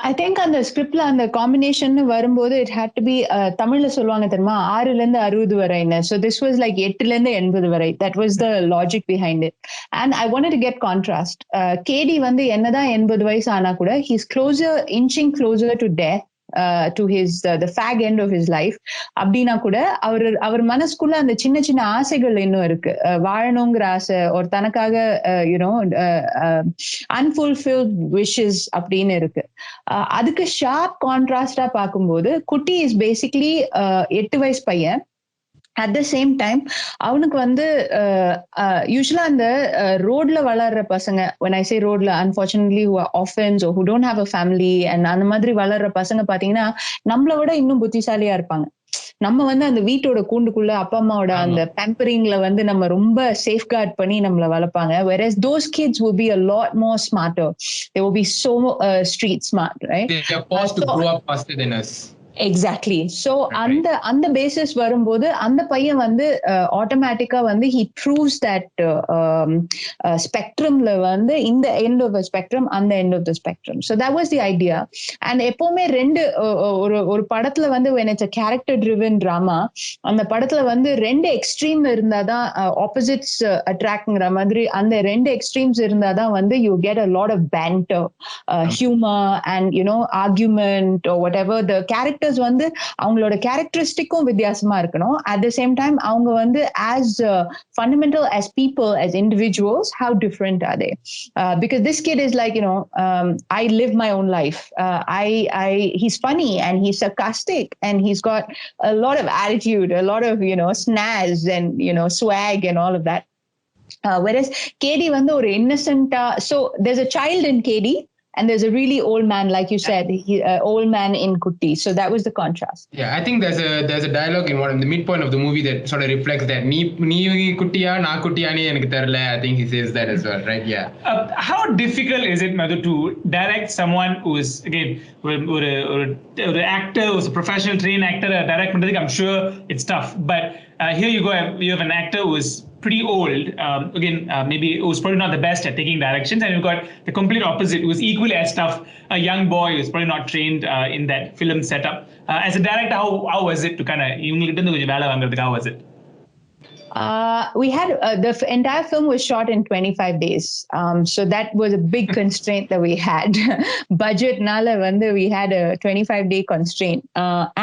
I think அந்த ஸ்கிரிப்ட்ல அந்த combination வரும்போது it had to be தமிழ்ல சொல்லுவாங்க தெரியுமா 6ல இருந்து 60 வரைன்னு. So this was like 8ல இருந்து 80 வரை. That was the logic behind it. And I wanted to get contrast. KD வந்து என்னதான் 80 வயசு ஆனா கூட he's inching closer to death, to his the fag end of his life. அப்படின்னா கூட அவர் மனசுக்குள்ள அந்த சின்ன சின்ன ஆசைகள் இன்னும் இருக்கு. வாழணுங்கிற ஆசை, ஒரு தனக்காக unfulfilled wishes அப்படின்னு இருக்கு. அதுக்கு ஷார்ப் கான்ட்ராஸ்டா பார்க்கும்போது குட்டி இஸ் பேசிக்லி 8 வயசு பையன். At the same time அவனுக்கு வந்து யூஸ்வலா அந்த ரோட்ல வளர்ற பசங்க, when I say ரோட்ல, unfortunately who are orphans or who don't have a family, and அந்த மாதிரி வளர்ற பசங்க பாத்தீங்கன்னா நம்மளை விட இன்னும் புத்திசாலியா இருப்பாங்க. நம்ம வந்து அந்த வீட்டோட கூண்டுக்குள்ள அப்பா அம்மாவோட அந்த பேம்பரிங்ல வந்து நம்ம ரொம்ப சேஃப்கார்ட் பண்ணி நம்மள வளர்ப்பாங்க. whereas those kids will be a lot more smarter. They will be so street smart, right? They are forced to grow up faster than us. Exactly. So அந்த பேசிஸ் வரும்போது அந்த பையன் வந்து ஆட்டோமேட்டிக்கா வந்து he proves that ஸ்பெக்ட்ரம்ல வந்து இந்த எண்ட் ஆஃப் த ஸ்பெக்ட்ரம் அந்த end of the spectrum. So that was the idea. And எப்பவுமே ஒரு படத்துல வந்து when it's a character driven drama, அந்த படத்துல வந்து 2 எக்ஸ்ட்ரீம் இருந்தாதான் ஆப்போசிட்ஸ் அட்ராக்ட்ங்கிற மாதிரி, அந்த 2 எக்ஸ்ட்ரீம்ஸ் இருந்தாதான் வந்து you get a lot of banter, humor and argument or whatever. The character வந்து அவங்களோட கேரக்டரிஸ்டிக்கும் வித்தியாசமா இருக்கணும். At the same time அவங்க வந்து as fundamental as people, as individuals, how different are they? Because this kid is like, I live my own life. He's funny and he's sarcastic and he's got a lot of attitude, a lot of snazz and swag and all of that. Whereas KD வந்து ஒரு innocent-ஆ, so there's a child in KD and there's a really old man, like you said, old man in Kutti. So that was the contrast. Yeah, I think there's a dialogue in the midpoint of the movie that sort of reflects that. Nee kuttiya na kuttiya ne enakku therilla. I think he says that as well, right? Yeah. How difficult is it, Madhu, to direct someone who is, again, or actor, who's a professional trained actor, direct pandradhukku I'm sure it's tough. But here you have an actor who is pretty old. Again, maybe it was probably not the best at taking directions, and you've got the complete opposite, who was equally as tough, a young boy who's probably not trained in that film setup. As a director, how was it to kind of இவங்ககிட்ட இருந்து கொஞ்சம் வேலை வாங்குறதுக்கு? How was it? We had the entire film was shot in 25 days. So that was a big constraint that we had. Budget nala vandu we had a 25-day constraint.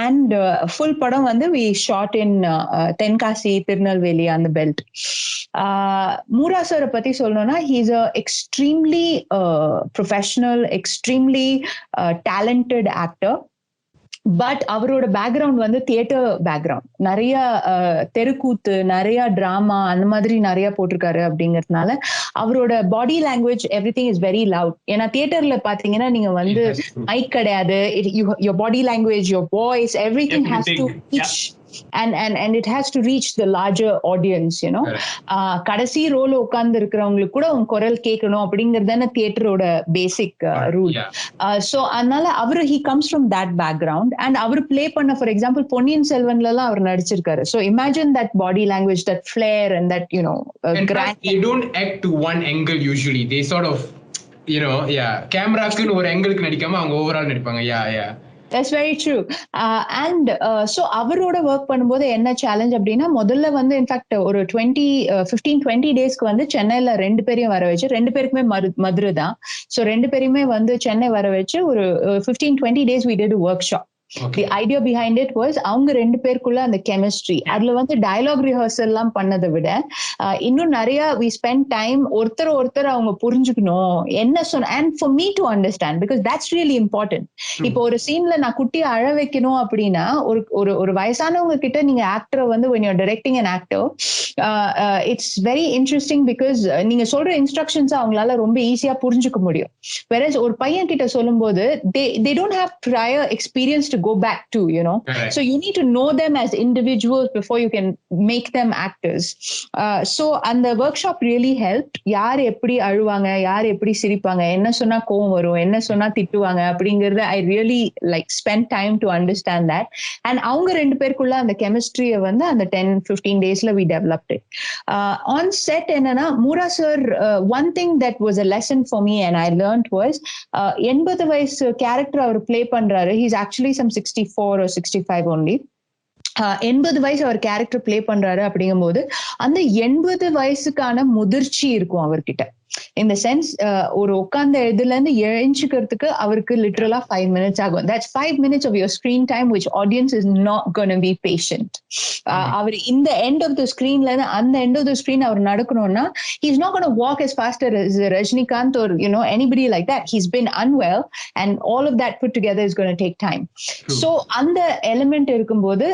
And full padam vandu we shot in Tenkasi, Tirunelveli on the belt. Moora sir patti solnona, he's a extremely professional, extremely talented actor. But அவரோட background வந்து theatre background, நிறைய தெருக்கூத்து, நிறைய drama அந்த மாதிரி நிறைய போட்டிருக்காரு. அப்படிங்கறதுனால அவரோட body language everything is very loud. ஏன்னா தியேட்டர்ல பாத்தீங்கன்னா நீங்க வந்து மைக் கிடையாது, your body language, your voice, everything has to reach and it has to reach the larger audience, you know. கடைசி ரோல உட்கார்ந்து இருக்கிறவங்களுக்கு கூட உங்க குரல் கேட்கணும் அப்படிங்கறதுதானே தியேட்டரோட பேசிக் ரூல். சோ அதனால அவரு he comes from that background and our play பண்ண, for example, பொன்னியின் செல்வன்ல எல்லாம் அவர் நடிச்சிருக்காரு. So imagine that body language, that flair and that, you know, grand. They don't act to one angle usually. They sort of, you know, கேமராக்கு ஒரு ஆங்கிளுக்கு நடிக்காம அவங்க overall நடிப்பாங்க. That's very true. And so அவரோட work பண்ணும்போது என்ன challenge அப்படின்னா, முதல்ல வந்து in fact ஒரு 15-20 டேஸ்க்கு வந்து சென்னையில 2 பேரையும் வர வச்சு, 2 பேருக்குமே மதுரை தான். ஸோ 2 பேரையுமே வந்து சென்னை வர வச்சு ஒரு 15-20 days we did a workshop. The idea behind it was அவங்க 2 பேருக்குள்ள அந்த கெமிஸ்ட்ரி, அதுல வந்து டயலாக் ரிஹர்சல் எல்லாம் பண்ணதை விட இன்னும் நிறைய we spend time ஒருத்தர் அவங்க புரிஞ்சுக்கணும் என்ன சொன்ன, and for me to understand, because that's really important. இப்போ ஒரு சீன்ல நான் குட்டியை அழ வைக்கணும் அப்படின்னா ஒரு வயசானவங்க கிட்ட நீங்க ஆக்டரை வந்து when you're directing an actor, it's very interesting because நீங்க சொல்ற இன்ஸ்ட்ரக்ஷன்ஸ் அவங்களால ரொம்ப ஈஸியா புரிஞ்சுக்க முடியும். whereas ஒரு பையன் கிட்ட சொல்லும் போது they don't have prior experience to go back to, you know. Correct. So you need to know them as individuals before you can make them actors. So and the workshop really helped. யார் எப்படி அழுவாங்க, யார் எப்படி சிரிப்பாங்க, என்ன சொன்னா கோவம் வரும், என்ன சொன்னா திட்டுவாங்க அப்படிங்கறத I really like spent time to understand that. And அவங்க 2 பேருக்குள்ள அந்த கெமிஸ்ட்ரியை வந்து அந்த 10-15 daysல we developed it. On set என்னன்னா, Moora sir, one thing that was a lesson for me and I learned was 80 வயசு கேரக்டர் அவர் பிளே பண்றாரு. He's actually some 64 or 65 only. 80 வயசு அவர் character play பண்றாரு. அப்படிங்கும்போது அந்த 80 வயசுக்கான முதிர்ச்சி இருக்கும் அவர்கிட்ட. In the sense, ஒரு உட்கார்ந்த இதுல இருந்து எழுஞ்சிக்கிறதுக்கு அவருக்கு லிட்டரலா 5 minutes ஆகும். That's 5 minutes of your screen time which audience is not going to be patient. அவர் இந்த end of the screenல இருந்து அந்த end of the screen அவர் நடக்கணும்னா he's not going to walk as fast as Rajnikant or, you know, anybody like that. He's been unwell and all of that put together is going to take time. So அந்த element இருக்கும்போது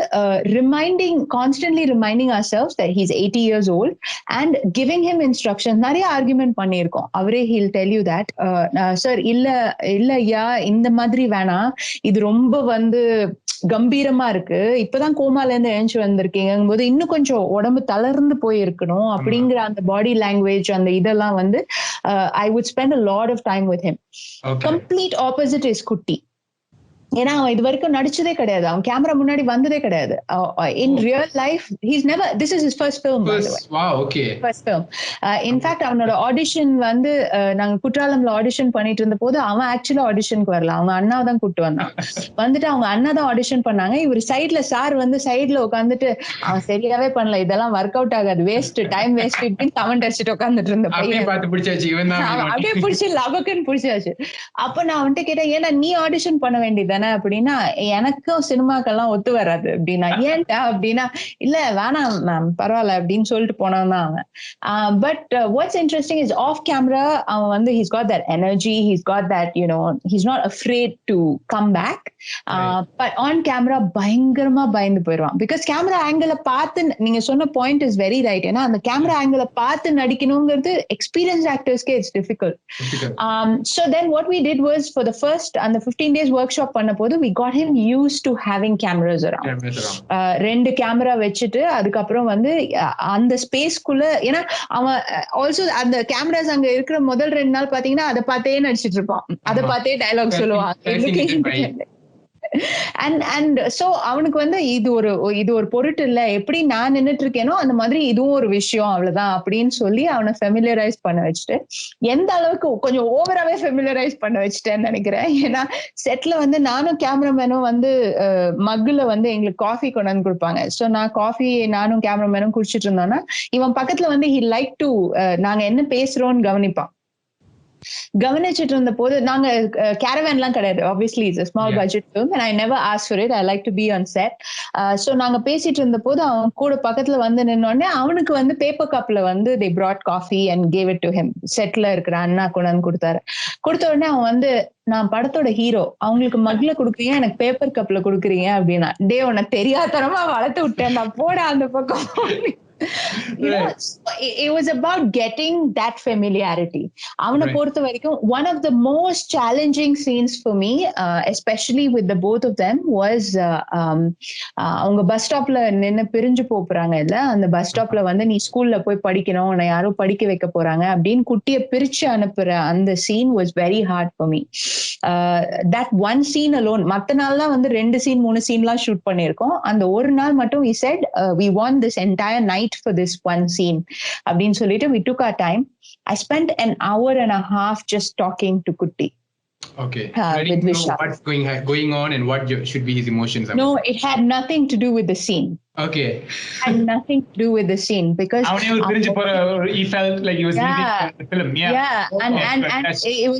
constantly reminding ourselves that he's 80 years old and giving him instructions. நிறைய argument பண்ணிருக்கோம். அவரே he'll tell you that sir இல்ல ஐயா இந்த மாதிரி வேணாம், இது ரொம்ப வந்து கம்பீரமா இருக்கு, இப்பதான் கோமால இருந்து எழுந்து வந்திருக்கீங்க போது இன்னும் கொஞ்சம் உடம்பு தளர்ந்து போயிருக்கணும் அப்படிங்கிற அந்த பாடி லாங்குவேஜ் அந்த இதெல்லாம் வந்து I would spend a lot of time with him. Complete opposite is குட்டி. ஏன்னா அவன் இது வரைக்கும் நடிச்சதே கிடையாது, அவன் கேமரா முன்னாடி வந்ததே கிடையாது. In real life he's never, this is his first film by the way. Wow, okay. First film. In fact அவனோட ஆடிஷன் வந்து நாங்க குற்றாலம்ல ஆடிஷன் பண்ணிட்டு இருந்த போது அவன் ஆக்சுவலா ஆடிஷனுக்கு வரல, அவங்க அண்ணா தான் கூட்டு வந்தான். வந்துட்டு அவங்க அண்ணா தான் ஆடிஷன் பண்ணாங்க. இவர் சைட்ல சார் வந்து சைட்ல உட்காந்துட்டு அவன் சரியாவே பண்ணல, இதெல்லாம் ஒர்க் அவுட் ஆகாது, வேஸ்ட் டைம் வேஸ்ட் இப்படின்னு கமெண்ட் அடிச்சுட்டு உட்காந்துட்டு இருந்த பையன் அப்படியே பிடிச்சி லபக்குன்னு பிடிச்சாச்சு. அப்ப நான் வந்துட்டு கேட்டேன், ஏன்னா நீ ஆடிஷன் பண்ண வேண்டியது அப்படின்னா, எனக்கும் சினிமாக்கெல்லாம் ஒத்து வராது அப்படின்னா. ஏன்டா அப்படின்னா, இல்ல வேணாம் மேம் பரவாயில்ல அப்படின்னு சொல்லிட்டு போனவன் தான் அவன். But what's interesting is off camera அவன் வந்து he's got that energy, he's got that, you know, he's not afraid to come back. But on camera பயங்கரமா பயந்து போயிடுவான். பிகாஸ் கேமரா ஆங்கிள பார்த்து, நீங்க சொன்ன பாயிண்ட் இஸ் வெரி ரைட். ஏன்னா அந்த கேமரா ஆங்கிள பார்த்து நடிக்கணுங்கிறது எக்ஸ்பீரியன்ஸ் ஆக்டர்ஸ்க்கே it's difficult. So then what we did was for the first and the 15 days workshop பண்ண போது we got him used to having cameras around. 2 camera வச்சுட்டு அதுக்கப்புறம் வந்து அந்த ஸ்பேஸ்க்குள்ள, ஏன்னா அவன் ஆல்சோ அந்த கேமராஸ் அங்க இருக்கிற முதல் 2 நாள் பாத்தீங்கன்னா அதை பார்த்தே நடிச்சிட்டு இருப்பான், அதை பார்த்தே டயலாக் சொல்லுவான். அண்ட் சோ அவனுக்கு வந்து இது ஒரு பொருட்டு இல்ல, எப்படி நான் நின்னுட்டு இருக்கேனோ அந்த மாதிரி இதுவும் ஒரு விஷயம் அவ்வளவுதான் அப்படின்னு சொல்லி அவனை ஃபெமிலியரைஸ் பண்ண வச்சுட்டு, எந்த அளவுக்கு கொஞ்சம் ஓவராவே ஃபெமிலியரைஸ் பண்ண வச்சுட்டேன்னு நினைக்கிறேன். ஏன்னா செட்ல வந்து நானும் கேமராமேனும் வந்து மக்குல வந்து எங்களுக்கு காஃபி கொண்டாந்து கொடுப்பாங்க. சோ நான் காஃபி நானும் கேமராமேனும் குடிச்சிட்டு இருந்தோம்னா இவன் பக்கத்துல வந்து ஹி லைக் டு நாங்க என்ன பேசுறோம்னு கவனிப்பான். கவனிச்சிட்டு இருந்த போது நாங்க கேரவேன் எல்லாம் கிடையாது, obviously it's a small budget film and I never asked for it. I like to be on set. So நாங்க பேசிட்டு இருந்த போது அவன் கூட பக்கத்துல வந்து நின்னோடனே அவனுக்கு வந்து பேப்பர் கப்ல வந்து they brought coffee and gave it to him. செட்ல இருக்கிற அண்ணா கொண்டாந்து கொடுத்தாரு. கொடுத்த உடனே அவன் வந்து, நான் படத்தோட ஹீரோ, அவங்களுக்கு மக்ல குடுக்குறீங்க, எனக்கு பேப்பர் கப்ல குடுக்குறீங்க அப்படின்னா, டே உனக்கு தெரியாதனமா வளர்த்து விட்டேன் நான், போட அந்த பக்கம். You know, it was about getting that familiarity. அவனை பொறுத்த வரைக்கும் one of the most challenging scenes for me, especially with the both of them, was அவங்க பஸ் ஸ்டாப்ல நின்னு பிரிஞ்சு போறாங்க இல்ல, அந்த பஸ் ஸ்டாப்ல வந்து நீ ஸ்கூல்ல போய் படிக்கணும், உன்னை யாரோ படிக்க வைக்க போறாங்க அப்படின்னு குட்டிய பிரிச்சு அனுப்புற அந்த scene was very hard for me. That one scene alone, மத்த நாள்லாம் வந்து 2 scene 3 சீன்லாம் ஷூட் பண்ணிருக்கோம். அந்த ஒரு நாள் மட்டும் we said we want this entire night for this one scene அப்படின்னு சொல்லிட்டு we took our time. I spent an hour and a half just talking to Kutti. Okay. With Vishal. What's going on and what should be his emotions? No, it had nothing to do with the scene. Okay. Had nothing to do with the scene because he felt like he was leading the film. And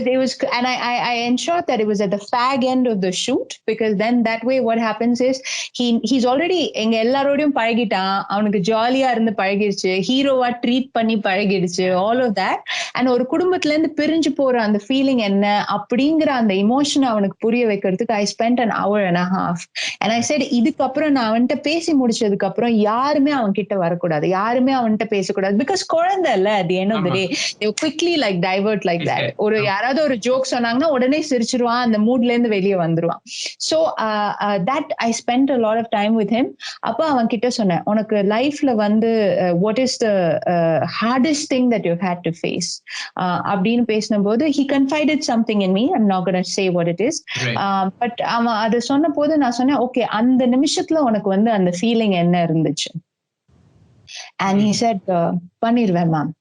it was and I ensured that it was at the fag end of the shoot, because then that way what happens is he's already எங்க எல்லாரோடையும் பழகிட்டான், அவனுக்கு ஜாலியா இருந்து பழகிடுச்சு, ஹீரோவா treat பண்ணி பழகிடுச்சு, all of that. and ஒரு குடும்பத்துல இருந்து பிரிஞ்சு போற அந்த ஃபீலிங் என்ன அப்படிங்கிற அந்த இமோஷனை அவனுக்கு புரிய வைக்கிறதுக்கு I spent an hour and a half and I said இதுக்கப்புறம் நான் அவன்கிட்ட பேசி முடிச்சதுக்கு அப்புறம் யாருமே அவன் கிட்ட வரக்கூடாது, யாருமே அவன்கிட்ட பேசக்கூடாது, பிகாஸ் குழந்தை இல்ல. at the end of the day they quickly like divert like that. ஒரு யாராவது ஒரு ஜோக் சொன்னாங்கன்னா உடனே சிரிச்சிருவான், அந்த மூட்ல இருந்து வெளியே வந்துருவான். so that I spent a lot of time with him. அப்ப அவன் கிட்ட சொன்னேன், உனக்கு லைஃப்ல வந்து what is the hardest thing that you've had to face அப்படின்னு பேசினபோது he confided something in me. I'm not going to say what it is. but அவன் அதை சொன்ன போது நான் சொன்னேன், ஓகே அந்த நிமிஷத்துல உனக்கு வந்து அந்த ஃபீலிங் என்ன இருந்துச்சு? and he said பண்ணிருவேன் மேம்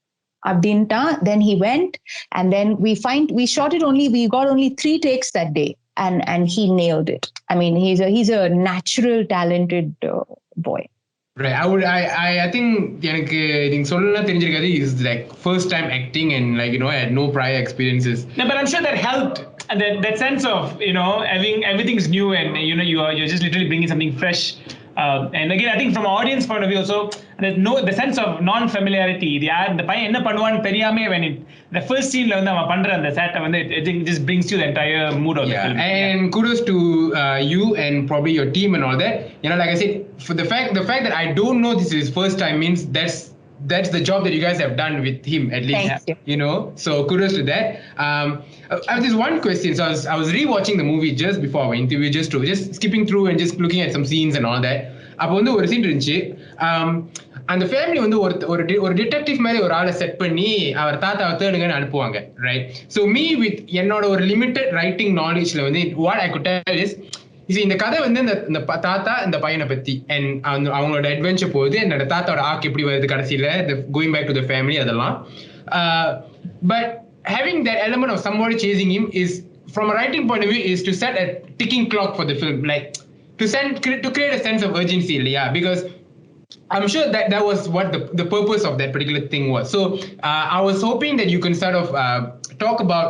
அப்படின்ட்டா. then he went and then we shot it we got only 3 takes that day and he nailed it. I mean he's a natural talented boy. Right. I think எனக்கு நீங்க சொல்லலாம் தெரிஞ்சிருக்காது, is like first time acting and like you know I had no prior experiences. No, but I'm sure that helped, and that sense of you know having everything's new and you know you're just literally bringing something fresh. And again I think from audience point of view also there's the sense of non familiarity. the பையன் என்ன பண்ணுவான்னு தெரியாம when the first scene la வந்து அவன் பண்ற அந்த சேட்டை வந்து it just brings you the entire mood of the film. And kudos to you and probably your team and all that. You know, like I said, for the fact that I don't know this is his first time means that's the job that you guys have done with him at least. Thank you know, so kudos to that. I have this one question. So I was rewatching the movie just before our interview, just skipping through and just looking at some scenes and all that. அப்போ வந்து ஒரு scene இருந்துச்சு, அந்த family வந்து ஒரு detective மாதிரி ஒரு ஆளை செட் பண்ணி அவர் தாத்தாவை தேடுங்கன்னு அனுப்புவாங்க, ரைட்? ஸோ மீ வித் என்னோட ஒரு லிமிட்டட் ரைட்டிங் நாலேஜ்ல வந்து what I could tell is இந்த கதை வந்து இந்த தாத்தா இந்த பையனை பத்தி அண்ட் அவங்களோட அட்வென்ச்சர் போகுது, என்னோட தாத்தாவோட ஆக் எப்படி வருது கடைசியில going back to the family அதெல்லாம். But having that element of somebody chasing him is, from a writing point of view, is to set a ticking clock for the film, like to create a sense of urgency, yeah, because I'm sure that was what the purpose of that particular thing was. So I was hoping that you can sort of talk about,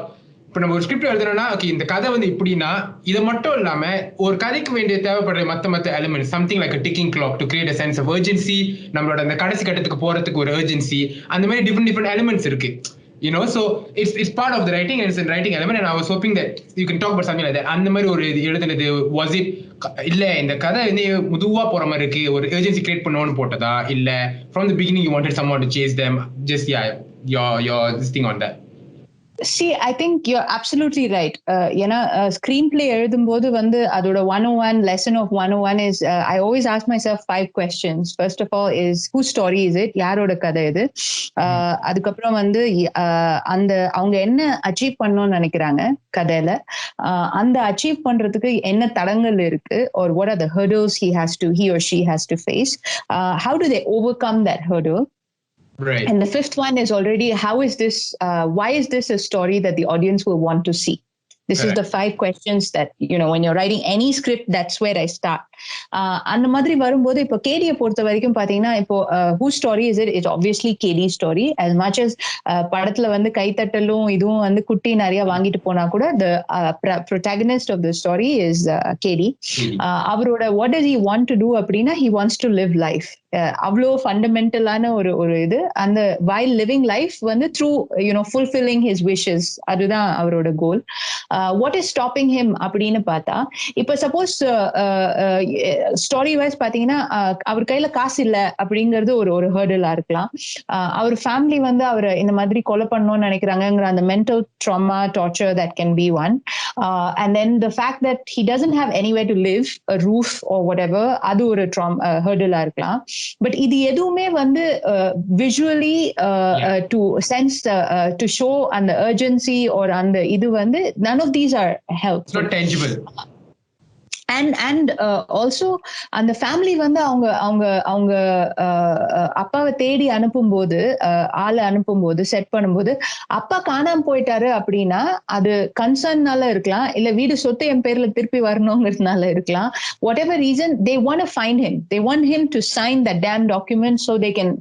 இப்போ நம்ம ஒரு script எழுதுறோம்னா okay இந்த கதை வந்து இப்படின்னா இதை மட்டும் இல்லாம ஒரு கதைக்கு வேண்டிய தேவைப்படுற மற்ற element something like ticking clock to create a sense of urgency, நம்மளோட அந்த கடைசி கட்டத்துக்கு போறதுக்கு ஒரு அர்ஜென்சி, அந்த மாதிரி டிஃப்ரெண்ட் எலிமெண்ட்ஸ் இருக்கு. You know, so it's part of the writing and it's a writing element, and I was hoping that you can talk about something like that. அந்த மாதிரி ஒரு எழுதுனது was it இல்ல இந்த கதை வந்து முதுவா போற மாதிரி இருக்கு, ஒரு urgency create பண்ணணும்னு போட்டதா, இல்ல from the beginning you wanted someone to chase them, just your this thing on that? See, I think you're absolutely right. ஏன்னா screenplay எழுதும்போது வந்து அதோட 101 lesson of 101 is I always ask myself 5 questions. First of all is whose story is it? யாரோட கதை இது? அதுக்கப்புறம் வந்து அந்த அவங்க என்ன அச்சீவ் பண்ணணும்னு நினைக்கிறாங்க கதையில, அந்த அச்சீவ் பண்றதுக்கு என்ன தடங்கள் இருக்கு, or what are the hurdles he or she has to face? How do they overcome that hurdle? Right. And the fifth one is already, why is this a story that the audience will want to see? This is the 5 questions that, when you're writing any script, that's where I start. அந்த மாதிரி வரும்போது இப்போ கேடியை பொறுத்த வரைக்கும் பாத்தீங்கன்னா இப்போ whose story is it? It's obviously KD's story. As much as படத்துல வந்து கைத்தட்டலும் இதுவும் வந்து குட்டி நிறைய வாங்கிட்டு போனா கூட the protagonist of the story is KD. அவரோட what does he want to do அப்படின்னா he wants to live life. அவ்வளோ ஃபண்டமெண்டலான ஒரு இது அந்த while living life வந்து through fulfilling his wishes, அதுதான் அவரோட கோல். What is stopping him அப்படின்னு பார்த்தா, இப்ப சப்போஸ் ஸ்டோரி வைஸ் பாத்தீங்கன்னா அவர் கையில காசு இல்ல அப்படிங்கிறது ஒரு ஹர்டலா இருக்கலாம். அவர் ஃபேமிலி வந்து அவர் இந்த மாதிரி கொலை பண்ணணும்னு நினைக்கிறாங்கிற அந்த mental drama torture that can be one, and then the fact that he doesn't have anywhere to live, a roof or whatever, அது ஒரு ஹர்டலா இருக்கலாம். பட் இது எதுவுமே வந்து visually to sense to show அந்த urgency or அந்த இது வந்து none of these are helpful. It's not tangible. And also அந்த ஃபேமிலி வந்து அவங்க அப்பாவை தேடி அனுப்பும்போது, ஆளை அனுப்பும்போது, செட் பண்ணும்போது அப்பா காணாம போயிட்டாரு அப்படின்னா அது கன்சர்ன்னால இருக்கலாம், இல்ல வீடு சொத்து என் பேர்ல திருப்பி வரணுங்கிறதுனால இருக்கலாம். whatever reason, they want to find him, they want him to sign that damn document so they can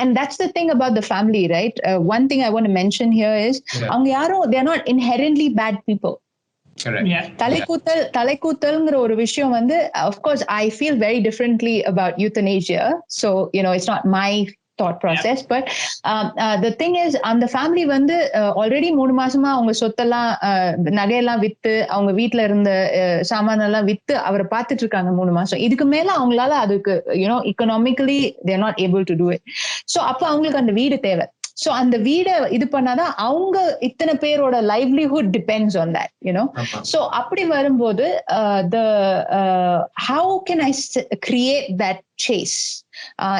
and that's the thing about the family, right? One thing I want to mention here is அவங்க யாரும் they are not inherently bad people. தலைக்கூத்தல்ங்கிற ஒரு விஷயம் வந்து of course I feel very differently about euthanasia, so it's not my thought process, but the thing is அந்த family வந்து already 3 மாசமா அவங்க சொத்தெல்லாம் நகையெல்லாம் வித்து அவங்க வீட்டுல இருந்த சாமானெல்லாம் வித்து அவரை பார்த்துட்டு இருக்காங்க 3 மாசம். இதுக்கு மேல அவங்களால அதுக்கு economically they are not able to do it. so அப்ப அவங்களுக்கு அந்த வீடு தேவை. So அந்த வீடை இது பண்ணாதான் அவங்க இத்தனை பேரோட livelihood depends on that, so அப்படி வரும்போது the how can I create that chase?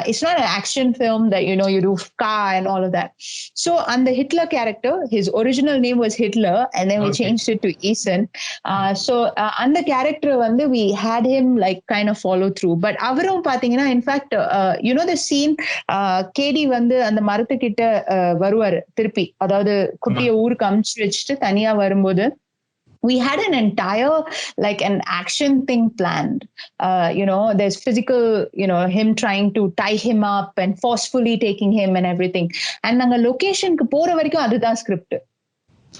It's not an action film that you do car and all of that. So on the Hitler character, his original name was Hitler and then we changed it to Ethan. So on the character வந்து we had him like kind of follow through, but அவரும் பாத்தீங்கன்னா in fact the scene KD வந்து அந்த மரத்துக்கிட்ட வருவாரு திருப்பி, அதாவது குட்டிய ஊருக்கு அமுச்சு வச்சுட்டு தனியா வரும்போது we had an entire like an action thing planned. There's physical, him trying to tie him up and forcefully taking him and everything. And naanga location ku pora varaikum adudha script.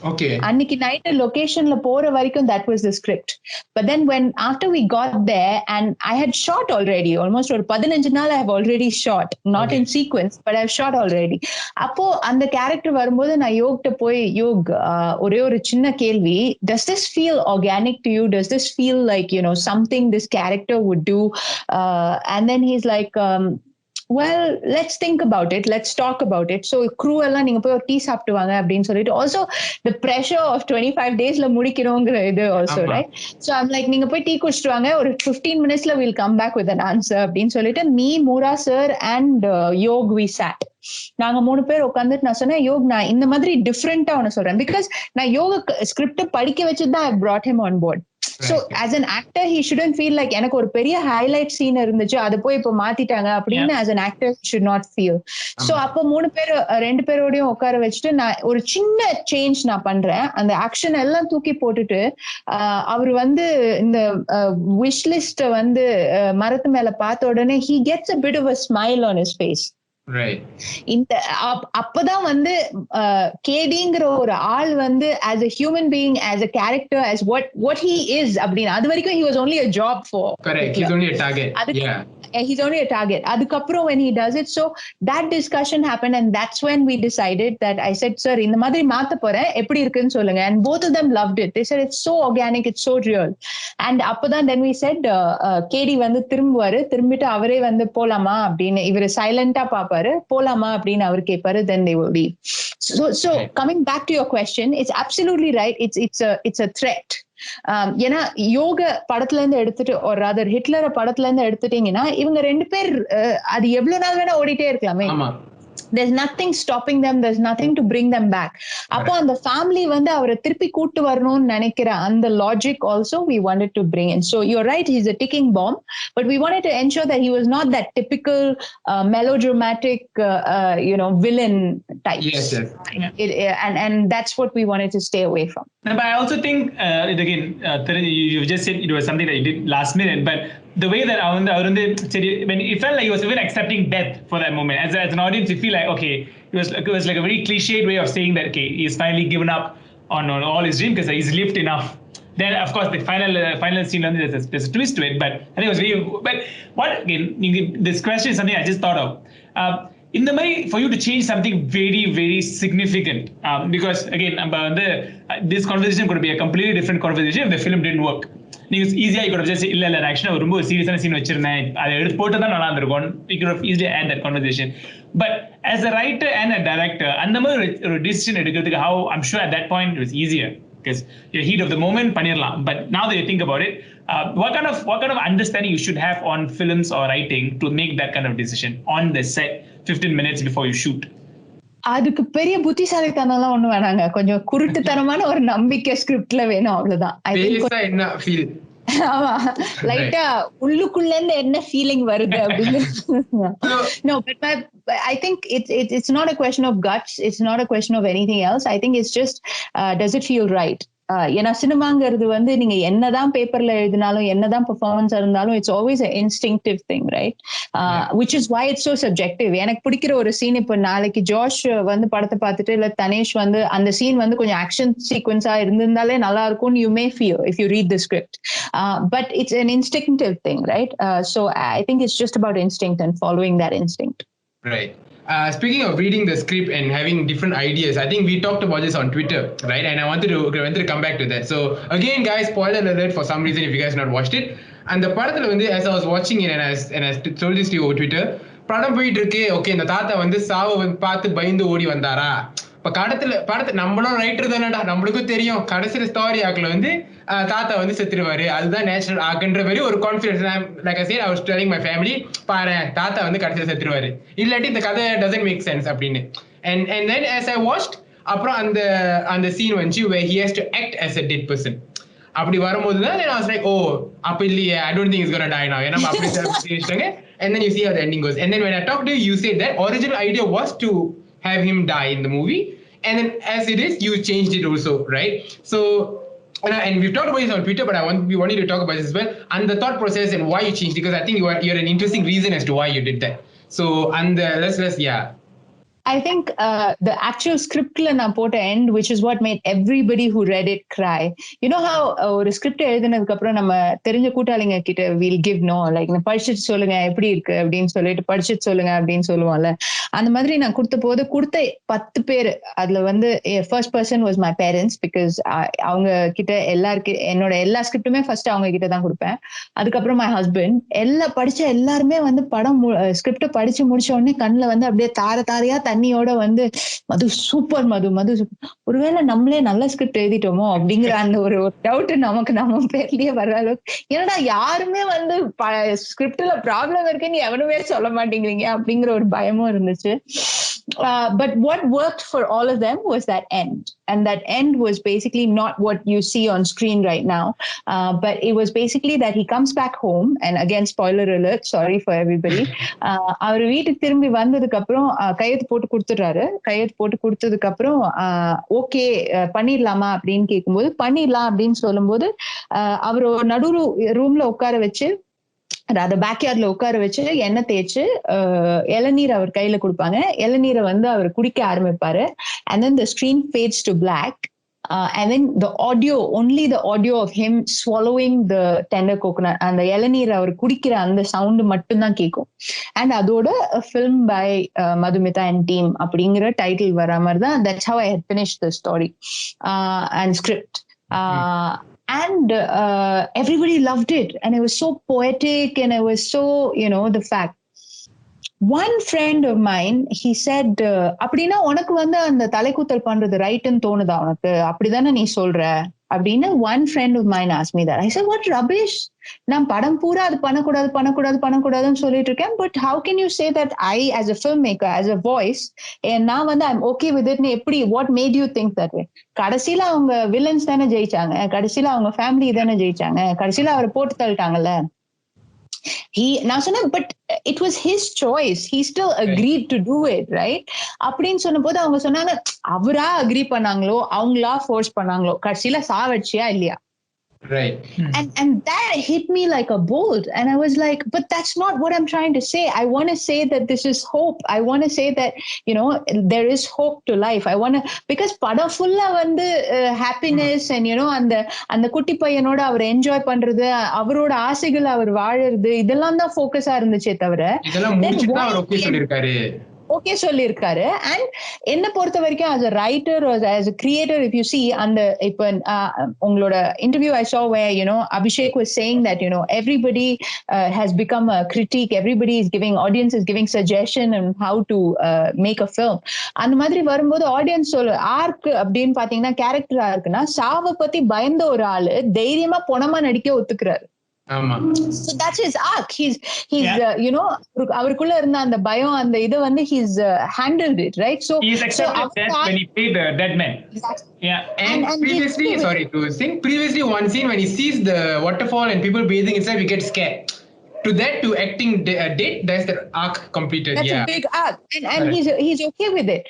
Okay. Anniki night location la pora varaikum that was the script. But then after we got there and I had shot already, almost or 15 naal I have already shot, not in sequence but I've shot already. Appo and the character varumbodhu na yogta poi yog ore oru chinna kelvi, does this feel organic to you? Does this feel like something this character would do? And then he's like well, let's think about it, let's talk about it. So crew எல்லாம் நீங்க போய் ஒரு tea சாப்பிட்டு வாங்க அப்படின்னு சொல்லிட்டு, also the pressure of 25 daysல முடிக்கணுங்கிற இது also, right? So I'm like நீங்க போய் டீ குடிச்சிட்டு வாங்க, ஒரு 15 minutesல we'll come back with an answer அப்படின்னு சொல்லிட்டு me, Mura sir and Yog we sat. நாங்க 3 பேர் உட்காந்துட்டு நான் சொன்னேன், யோக் நான் இந்த மாதிரி டிஃப்ரெண்டா ஒன்னு சொல்றேன், பிகாஸ் நான் யோக ஸ்கிரிப்ட் படிக்க வச்சுதான் I brought him on board. So as an actor he shouldn't feel like எனக்கு ஒரு பெரிய ஹைலைட் சீன் இருந்துச்சு அது போய் இப்ப மாத்திட்டாங்க அப்படின்னு as an actor should not feel. So அப்ப 2 பேரோடையும் உட்கார வச்சுட்டு நான் ஒரு சின்ன சேஞ்ச் நான் பண்றேன், அந்த ஆக்ஷன் எல்லாம் தூக்கி போட்டுட்டு அவர் வந்து இந்த விஷ் லிஸ்ட வந்து மரத்து மேல பார்த்த உடனே he gets a bit of a smile on his face. இந்த அப்பதான் வந்து கேடிங்கிற ஒரு ஆள் வந்து as a human being, as a character, as what he is அப்படின்னு. அது வரைக்கும் he was only a job for. Correct. He's only a target. He's only a target. அதுக்கப்புறம் when he does it, so that discussion happened and that's when we decided that I said, sir இந்த மாதிரி மாத்த போறேன், எப்படி இருக்குன்னு சொல்லுங்க. And both of them loved it. They said it's so organic, it's so real. And அப்பதான் then we said கேடி வந்து திரும்பிட்டு அவரே வந்து போலாமா அப்படின்னு, இவரு சைலண்டா பாப்பாரு, போலாமா அப்படின்னு அவர் கேட்பாரு, then they will leave. So coming back to your question, it's absolutely right. It's a threat. ஏன்னா யோக படத்துல இருந்து எடுத்துட்டு ஒரு ராதர் ஹிட்லரை படத்துல இருந்து எடுத்துட்டீங்கன்னா இவங்க 2 பேர் அது எவ்வளவு நாள் வேணா ஓடிட்டே இருக்கலாமே. There's nothing stopping them, there's nothing to bring them back. அப்போ அந்த ஃபேமிலி வந்து அவரை திருப்பி கூட்டு வரணும்னு நினைக்கிற அந்த logic also we wanted to bring in. So you're right, he's a ticking bomb, but we wanted to ensure that he was not that typical melodramatic villain type. Yes. And that's what we wanted to stay away from. But I also think you just said it was something that you did last minute, but the way that Arunde said it, when it felt like he was even accepting death for that moment. As an audience, you feel like, okay, it was like a very cliched way of saying that, okay, he's finally given up on all his dreams because he's lived enough. Then, of course, the final scene, there's a twist to it, but I think it was very. But what again? This question is something I just thought of. In the way for you to change something very, very significant, because again, this conversation could be a completely different conversation if the film didn't work. It's easier, you could have just said, இல்ல actually ஒரு ரொம்ப சீரியஸான scene வச்சிருந்தேன், அதை எடுத்து போட்டு தான் நல்லா இருந்திருக்கும். You could have easily had that conversation. But as a writer and a director, அந்த மாதிரி ஒரு decision எடுக்கிறதுக்கு, how I'm sure at that point it was easier because your heat of the moment பண்ணிரலாம். But now that you think about it, what kind of understanding you should have on films or writing to make that kind of decision on the set 15 minutes before you shoot? அதுக்கு பெரிய புத்திசாலித்தனம்லாம் ஒண்ணும் வேணாங்க, கொஞ்சம் குருட்டுத்தனமான ஒரு நம்பிக்கை ஸ்கிரிப்ட்ல வேணும், அவ்வளவுதான். ஆமா, லைட்டா உள்ளுக்குள்ள இருந்து என்ன ஃபீலிங் வருது அப்படின்னு. No, but I think it's not a question of guts, it's not a question of anything else. I think it's just does it feel right? ஏன்னா சினிமாங்கிறது வந்து நீங்க என்னதான் பேப்பர்ல எழுதினாலும் என்னதான் பெர்ஃபார்மன்ஸ் இருந்தாலும் it's always an instinctive thing, right? Which is why it's so subjective. எனக்கு பிடிக்கிற ஒரு சீன், இப்ப நாளைக்கு ஜோஷ் வந்து படத்தை பார்த்துட்டு இல்ல தனேஷ் வந்து அந்த சீன் வந்து கொஞ்சம் ஆக்ஷன் சீக்வன்ஸா இருந்திருந்தாலே நல்லா இருக்கும், you may feel if you read the script, but it's an instinctive thing, right? So I think it's just about instinct and following that instinct. Right. Speaking of reading the script and having different ideas, I think we talked about this on Twitter, right? And I wanted to come back to that. So again, guys, spoiler alert for some reason if you guys not watched it. And the படத்துல வந்து as I was watching it and I told this to you over Twitter, படம் போயிட்டு இருக்கு, okay, இந்த தாத்தா வந்து சாவை வந்து பார்த்து பயந்து ஓடி வந்தாரா? இப்ப படத்தை நம்மளும் ரைட்டர் தானடா, நம்மளுக்கும் தெரியும் கடைசியில ஸ்டோரி ஆக்கல வந்து தாத்தா வந்து செத்துருவாரு, அதுதான் நேச்சுரல் ஆக்குன்ற மாதிரி ஒரு confidence. Like I said, I was telling my family, பாரு தாத்தா வந்து கடைசியில செத்துருவாரு, இல்லாட்டி இந்த கதை doesn't make sense அப்படின்னு. And then as I watched, அப்புறம் அந்த சீன் வந்து where he has to act as a dead person. அப்படி வரும்போது தான் I was like, oh, அப்ப இல்லையே, I don't think he's gonna die now, ஏன்னா அப்படி சொல்லிட்டாங்க. And then you see how the ending goes. And then when I talked to you, you said that original idea was to have him die in the movie, and then as it is, you changed it also, right? So and we've talked about this on Twitter, but we wanted to talk about this as well, and the thought process and why you changed it, because I think you're an interesting reason as to why you did that. So and let's yeah. I think the actual script la na pota end, which is what made everybody who read it cry. You know how ஒரு script எழுதினதுக்கு அப்புறம் நம்ம தெரிஞ்ச கூட்டாளிங்க கிட்ட we'll give no, like படிச்சிட்டு சொல்லுங்க எப்படி இருக்கு அப்படின்னு சொல்லிட்டு படிச்சிட்டு சொல்லுங்க அப்படின்னு சொல்லுவோம்ல, அந்த மாதிரி நான் கொடுத்த 10 பேர் அதுல வந்து first person was my parents, because அவங்க கிட்ட என்னோட எல்லா ஸ்கிரிப்டுமே ஃபர்ஸ்ட் அவங்க கிட்ட தான் கொடுப்பேன். அதுக்கப்புறம் மை ஹஸ்பண்ட் படிச்ச எல்லாருமே வந்து படம் ஸ்கிரிப்ட படிச்சு முடிச்ச உடனே கண்ணுல வந்து அப்படியே தாரையா தண்ணியோட வந்து மது சூப்பர், ஒருவேளை நம்மளே நல்ல ஸ்கிரிப்ட் எழுதிட்டோமோ அப்படிங்கிற அந்த ஒரு டவுட் நமக்கு நம்ம பேர்லயே வர்ற அளவுக்கு, ஏன்னா யாருமே வந்து ஸ்கிரிப்ட்ல ப்ராப்ளம் இருக்குன்னு எவனுமே சொல்ல மாட்டேங்கிறீங்க அப்படிங்கிற ஒரு பயமும் இருந்துச்சு. But what worked for all of them was that end, and that end was basically not what you see on screen right now, but it was basically that he comes back home, and again spoiler alert, sorry for everybody, அவர் வீட்டுக்கு திரும்பி வந்ததுக்கு அப்புறம் கையெழுத்து போட்டு கொடுத்ததுக்கு அப்புறம் okay பண்ணிடலாமா அப்படின்னு கேட்கும்போது பண்ணிடலாம் அப்படின்னு சொல்லும்போது அவர் நடு ரூம்ல உட்கார வச்சு, அதாவது பேக்யார்ட்ல உட்கார வச்சு எண்ணெய் தேய்ச்சு இளநீர் அவர் கையில கொடுப்பாங்க. இளநீரை வந்து அவர் குடிக்க ஆரம்பிப்பாரு. And then the screen fades to black, and then only the audio of him swallowing the tender coconut, அந்த இளநீர் அவர் குடிக்கிற அந்த சவுண்ட் மட்டும் தான் கேட்கும். அண்ட் அதோட film by Madhumita and team அப்படிங்கிற டைட்டில் வர மாதிரி தான். That's how I had finished the story and script. And everybody loved it, and it was so poetic, and it was so, the fact one friend of mine, he said, அப்படின்னா உனக்கு வந்து அந்த தலைக்கூத்தல் பண்றது ரைட்னு தோணுதா உனக்கு, அப்படிதானே நீ சொல்ற அப்படின்னு one friend of mine asked me that. I said, what rubbish, நான் படம் பூரா அது பண்ணக்கூடாதுன்னு சொல்லிட்டு இருக்கேன், but how can you say that I as a filmmaker, as a voice, நான் வந்து I'm okay with it, எப்படி, what made you think that way? கடைசியில அவங்க வில்லன்ஸ் தானே ஜெயிச்சாங்க, கடைசியில அவங்க ஃபேமிலி தானே ஜெயிச்சாங்க, கடைசியில அவரை போட்டு தள்ளிட்டாங்கல்ல. நான் சொன்னேன், but it was his choice, he still agreed to do it, right? அப்படின்னு சொன்ன போது அவங்க சொன்னாங்க, அவரா அக்ரி பண்ணாங்களோ அவங்களா ஃபோர்ஸ் பண்ணாங்களோ, கடைசியில சாவடிச்சியா இல்லையா? Right. And that hit me like a bolt, and I was like, but that's not what I'm trying to say. I want to say that this is hope. I want to say that, you know, there is hope to life. I want to, because pada fulla vandu happiness and, you know, and குட்டி பையனோட அவர் enjoy பண்றது, அவரோட ஆசைகள் அவர் வாழறது, இதெல்லாம் தான் ஃபோக்கஸா இருந்துச்சே தவிர, இதெல்லாம் முடிச்சிட்டு தான் அவர் ஓகே சொல்லிருக்காரு. ஓகே சொல்லியிருக்காரு. அண்ட் என்ன பொறுத்த வரைக்கும் as a writer or as a creator, if you see அந்த இப்ப உங்களோட interview I saw where, you know, Abhishek was saying that, you know, everybody has become a critique, everybody is giving, audience is giving suggestion on how to make a film. அந்த மாதிரி வரும்போது audience arc அப்படின்னு பாத்தீங்கன்னா, character ஆர்க்குன்னா சாவை பத்தி பயந்த ஒரு ஆளு தைரியமா பொணமா நடிக்க ஒத்துக்கிறாரு. So that's his arc. He's you know, அவருக்குள்ள இருந்த அந்த பயம், அந்த இது வந்து he's handled it, right? So he's accepted that when he played the dead man. Yeah. And previously, sorry to sing, previously one scene when he sees the waterfall and people bathing inside, we get scared. To that, to acting date, that's the arc completed. That's a big arc, and he's okay with it.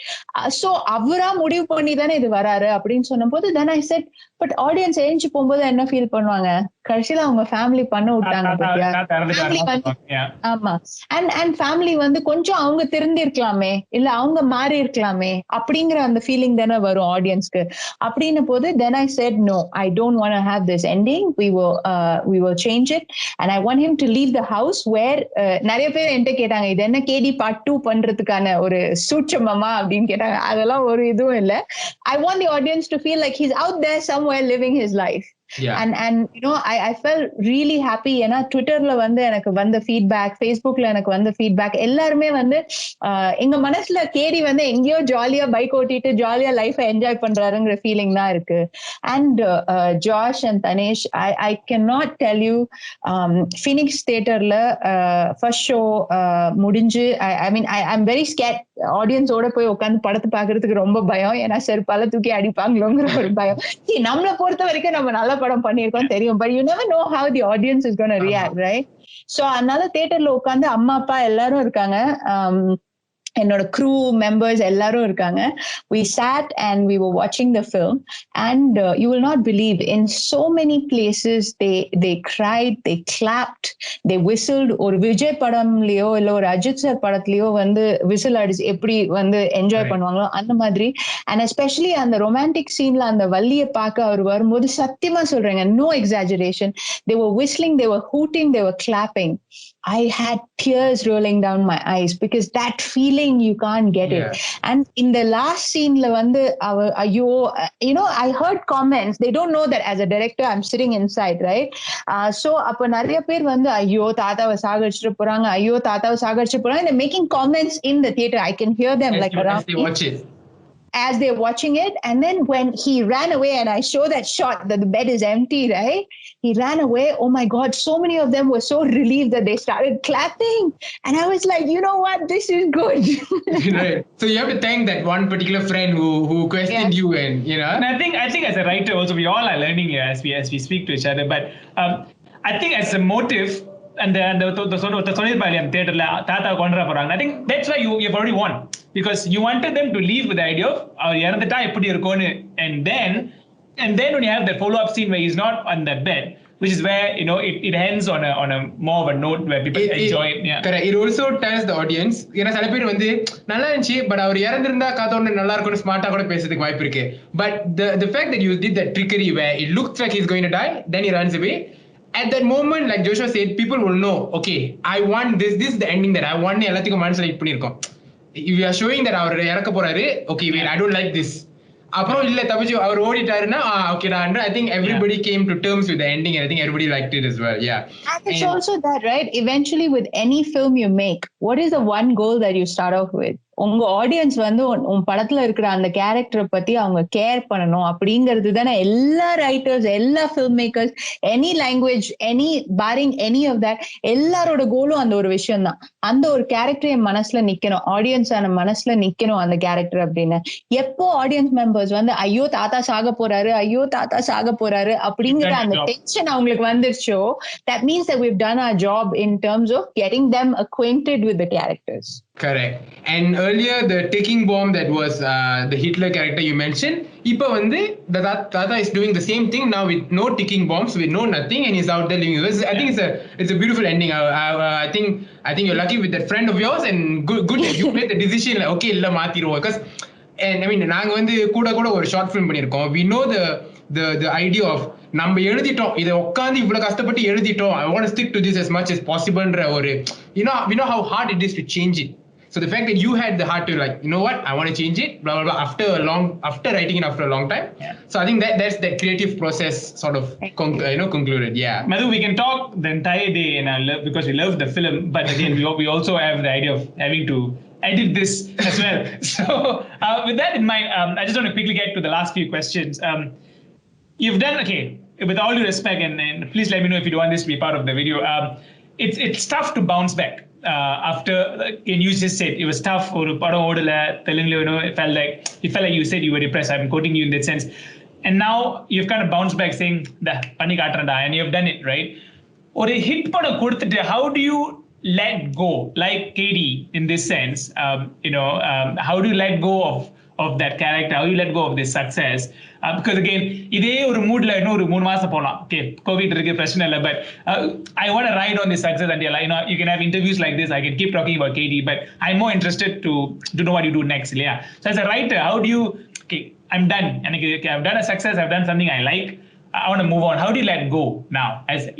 So அவரா முடிவு பண்ணி தானே இது வராரு அப்படின்னு சொன்னபோது, then I said, but audience ஏஞ்சி போகும்போது என்ன ஃபீல் பண்ணுவாங்க, கடைசியில அவங்க ஃபேமிலி பண்ண விட்டாங்க பத்தியா. ஆமா. அண்ட் ஃபேமிலி வந்து கொஞ்சம் அவங்க திருந்தி இருக்கலாமே, இல்ல அவங்க மாறி இருக்கலாமே அப்படிங்கிற அந்த ஃபீலிங் தானே வரும் ஆடியன்ஸ்க்கு. அப்படின்ன போது then I said, no, I don't want to have this ending. We will change it, and I want him to leave the house where நிறைய பேர் என்கிட்ட கேட்டாங்க, இது என்ன KD part 2 பண்றதுக்கான ஒரு சூட்சமமா அப்படின்னு கேட்டாங்க. அதெல்லாம் ஒரு இதுவும் இல்ல. I want the audience to feel like he's out there somewhere living his life. Yeah. And you know, I felt really happy. ஏன்னா ட்விட்டர்ல வந்து எனக்கு வந்த ஃபீட்பேக், ஃபேஸ்புக்ல எனக்கு வந்த ஃபீட்பேக் எல்லாருமே வந்து எங்க மனசுல KD வந்து எங்கேயோ ஜாலியா பைக் ஓட்டிட்டு ஜாலியா லைஃபை என்ஜாய் பண்றாருங்கிற ஃபீலிங் தான் இருக்கு. And Josh and Dhanesh, I cannot tell you, Phoenix தியேட்டர்ல ஃபர்ஸ்ட் ஷோ முடிஞ்சு, I mean I'm very scared. ஆடியன்ஸோட போய் உட்காந்து படத்தை பாக்குறதுக்கு ரொம்ப பயம். ஏன்னா செருப்பால தூக்கி அடிப்பாங்களோங்கிற ஒரு பயம். நம்மளை பொறுத்த வரைக்கும் நம்ம நல்ல படம் பண்ணிருக்கோம் தெரியும், but you never know how the audience is going to react, right? So அதனால தியேட்டர்ல உட்காந்து அம்மா அப்பா எல்லாரும் இருக்காங்க, என்னோட crew members எல்லாரும் இருக்காங்க. We sat and we were watching the film, and you will not believe, in so many places they cried, they clapped, they whistled. ஒரு விஜய் படம்லயோ இல்ல ஒரு அஜித் சார் படத்துலயோ வந்து விசில் அடிச்சு எப்படி வந்து என்ஜாய் பண்ணுவாங்களோ அந்த மாதிரி. அண்ட் எஸ்பெஷலி அந்த ரொமான்டிக் சீன்ல அந்த வள்ளியை பார்க்க அவர் வரும்போது சத்தியமா சொல்றேங்க, no exaggeration, they were whistling, they were hooting, they were clapping. I had tears rolling down my eyes because that feeling you can't get it. And in the last scene la vandu ayo, you know, I heard comments, they don't know that as a director I'm sitting inside, right? So appo nariya per vandu ayo taatha saagadichu poranga, ayo taatha saagadichu poranga, they're making comments in the theater. I can hear them like around they watch it as they're watching it. And then when he ran away and I show that shot that the bed is empty, right? He ran away. Oh my God, so many of them were so relieved that they started clapping. And I was like, you know what? This is good. Right. So you have to thank that one particular friend who questioned you, and you know. And I think as a writer also, we all are learning here as we speak to each other. But I think as a motive, and the sort of the theater la tata kondra poranga, I think that's why you've already won, because you wanted them to leave with the idea of yarandha eppadi irukonu, and then when you have that follow up scene where he's not on that bed, which is where, you know, it ends on a more of a note where people enjoy it. Yeah, correct. It also tells the audience, ஏன்னா சில பேர் வந்து நல்லா இருந்துச்சு but அவர் இறந்திருந்தா காத்தோட நல்லா இருக்கும்னு ஸ்மார்ட்டா கூட பேசுறதுக்கு வாய்ப்பு இருக்கு. But the fact that you did that trickery where it looks like he's going to die, then he runs away, at that moment, like Joshua said, people will know, okay, I want this is the ending that I want. எல்லாத்துக்கும் மனசுல hit பண்ணிருக்கோம். If you are showing that அவர் இறக்க போறாரு, okay, wait, I don't like this, அப்புறம் இல்ல தப்பிச்சு அவர் ஓடிட்டாருன்னா ஓகேடா. I think everybody came to terms with the ending and I think everybody liked it as well. Yeah. And it's also that, right? Eventually with any film you make, what is the one goal that you start off with? உங்க audience வந்து உன் படத்துல இருக்கிற அந்த கேரக்டரை பத்தி அவங்க care பண்ணணும் அப்படிங்கிறது தானே எல்லா ரைட்டர்ஸ், எல்லா filmmakers, any language, barring any of that, எல்லாரோட கோலும் அந்த ஒரு விஷயம் தான். அந்த ஒரு கேரக்டர் என் மனசுல நிக்கணும், ஆடியன்ஸான மனசுல நிக்கணும் அந்த கேரக்டர் அப்படின்னு. எப்போ ஆடியன்ஸ் மெம்பர்ஸ் வந்து ஐயோ தாத்தா சாக போறாரு, ஐயோ தாத்தா சாக போறாரு அப்படிங்கிற அந்த டென்ஷன் அவங்களுக்கு வந்துருச்சோ, that means that we've done our job in terms of getting them acquainted with the characters. Correct. And earlier the ticking bomb that was the Hitler character you mentioned, ipa vande the Tata is doing the same thing now with no ticking bombs, with no nothing, and he's out there living. I think it's a beautiful ending. I think you're lucky with that friend of yours, and good that you made the decision like okay illa maathiruvom, because and I mean naanga vande kuda ஒரு short film பண்ணிருக்கோம். We know the idea of நம்ம எழுதிட்டோம், இதை உட்காந்து இவ்வளவு கஷ்டப்பட்டு எழுதிட்டோம், I want to stick to this as much as possible ன்ற ஒரு we know how hard it is to change it. So the fact that you had the heart to like, you know what, I want to change it, blah blah blah, after writing it after a long time. Yeah. So I think that's the creative process sort of concluded. Yeah. Madhu, we can talk the entire day because we love the film, but again we also have the idea of having to edit this as well. So with that in mind, I just want to quickly get to the last few questions. You've done okay. With all due respect, and please let me know if you want this to be part of the video. It's tough to bounce back. After you just said it was tough or padam odala telunglu, it felt like you said you were depressed. I'm quoting you in that sense, and now you've kind of bounced back saying da panni kaatranda, and you've done it right. Or a hit padam kodutittu, how do you let go, like KD in this sense? How do you let go of that character? How do you let go of this success? Because again, இதே ஒரு மூட்ல இன்னும் ஒரு 3 மாசம் போலாம். Okay, COVID இருக்கு, பிரச்சனை இல்லை, but I want to ride on this success until you can have interviews like this. I can keep talking about KD, but I'm more interested to know what you do next. Yeah. So as a writer, how do you? Okay, I'm done, and I've done a success. I've done something I like. I want to move on. How do you let go now?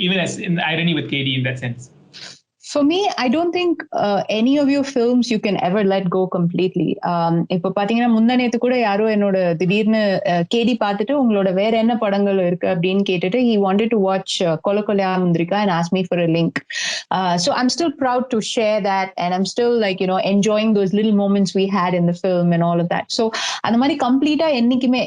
Even as in irony with KD in that sense. For me, I don't think any of your films you can ever let go completely. இப்போ பாத்தீங்கன்னா முந்தானேத்து கூட யாரோ என்னோட திடீர்னு கேடி பார்த்துட்டு உங்களோட வேற என்ன படங்கள் இருக்கு அப்படின்னு கேட்டுட்டு he wanted to watch கொலக்கொலையா முந்திரிக்கா and asked me for a link. So I'm still proud to share that, and I'm still enjoying those little moments we had in the film and all of that. So அந்த மாதிரி கம்ப்ளீட்டா என்னைக்குமே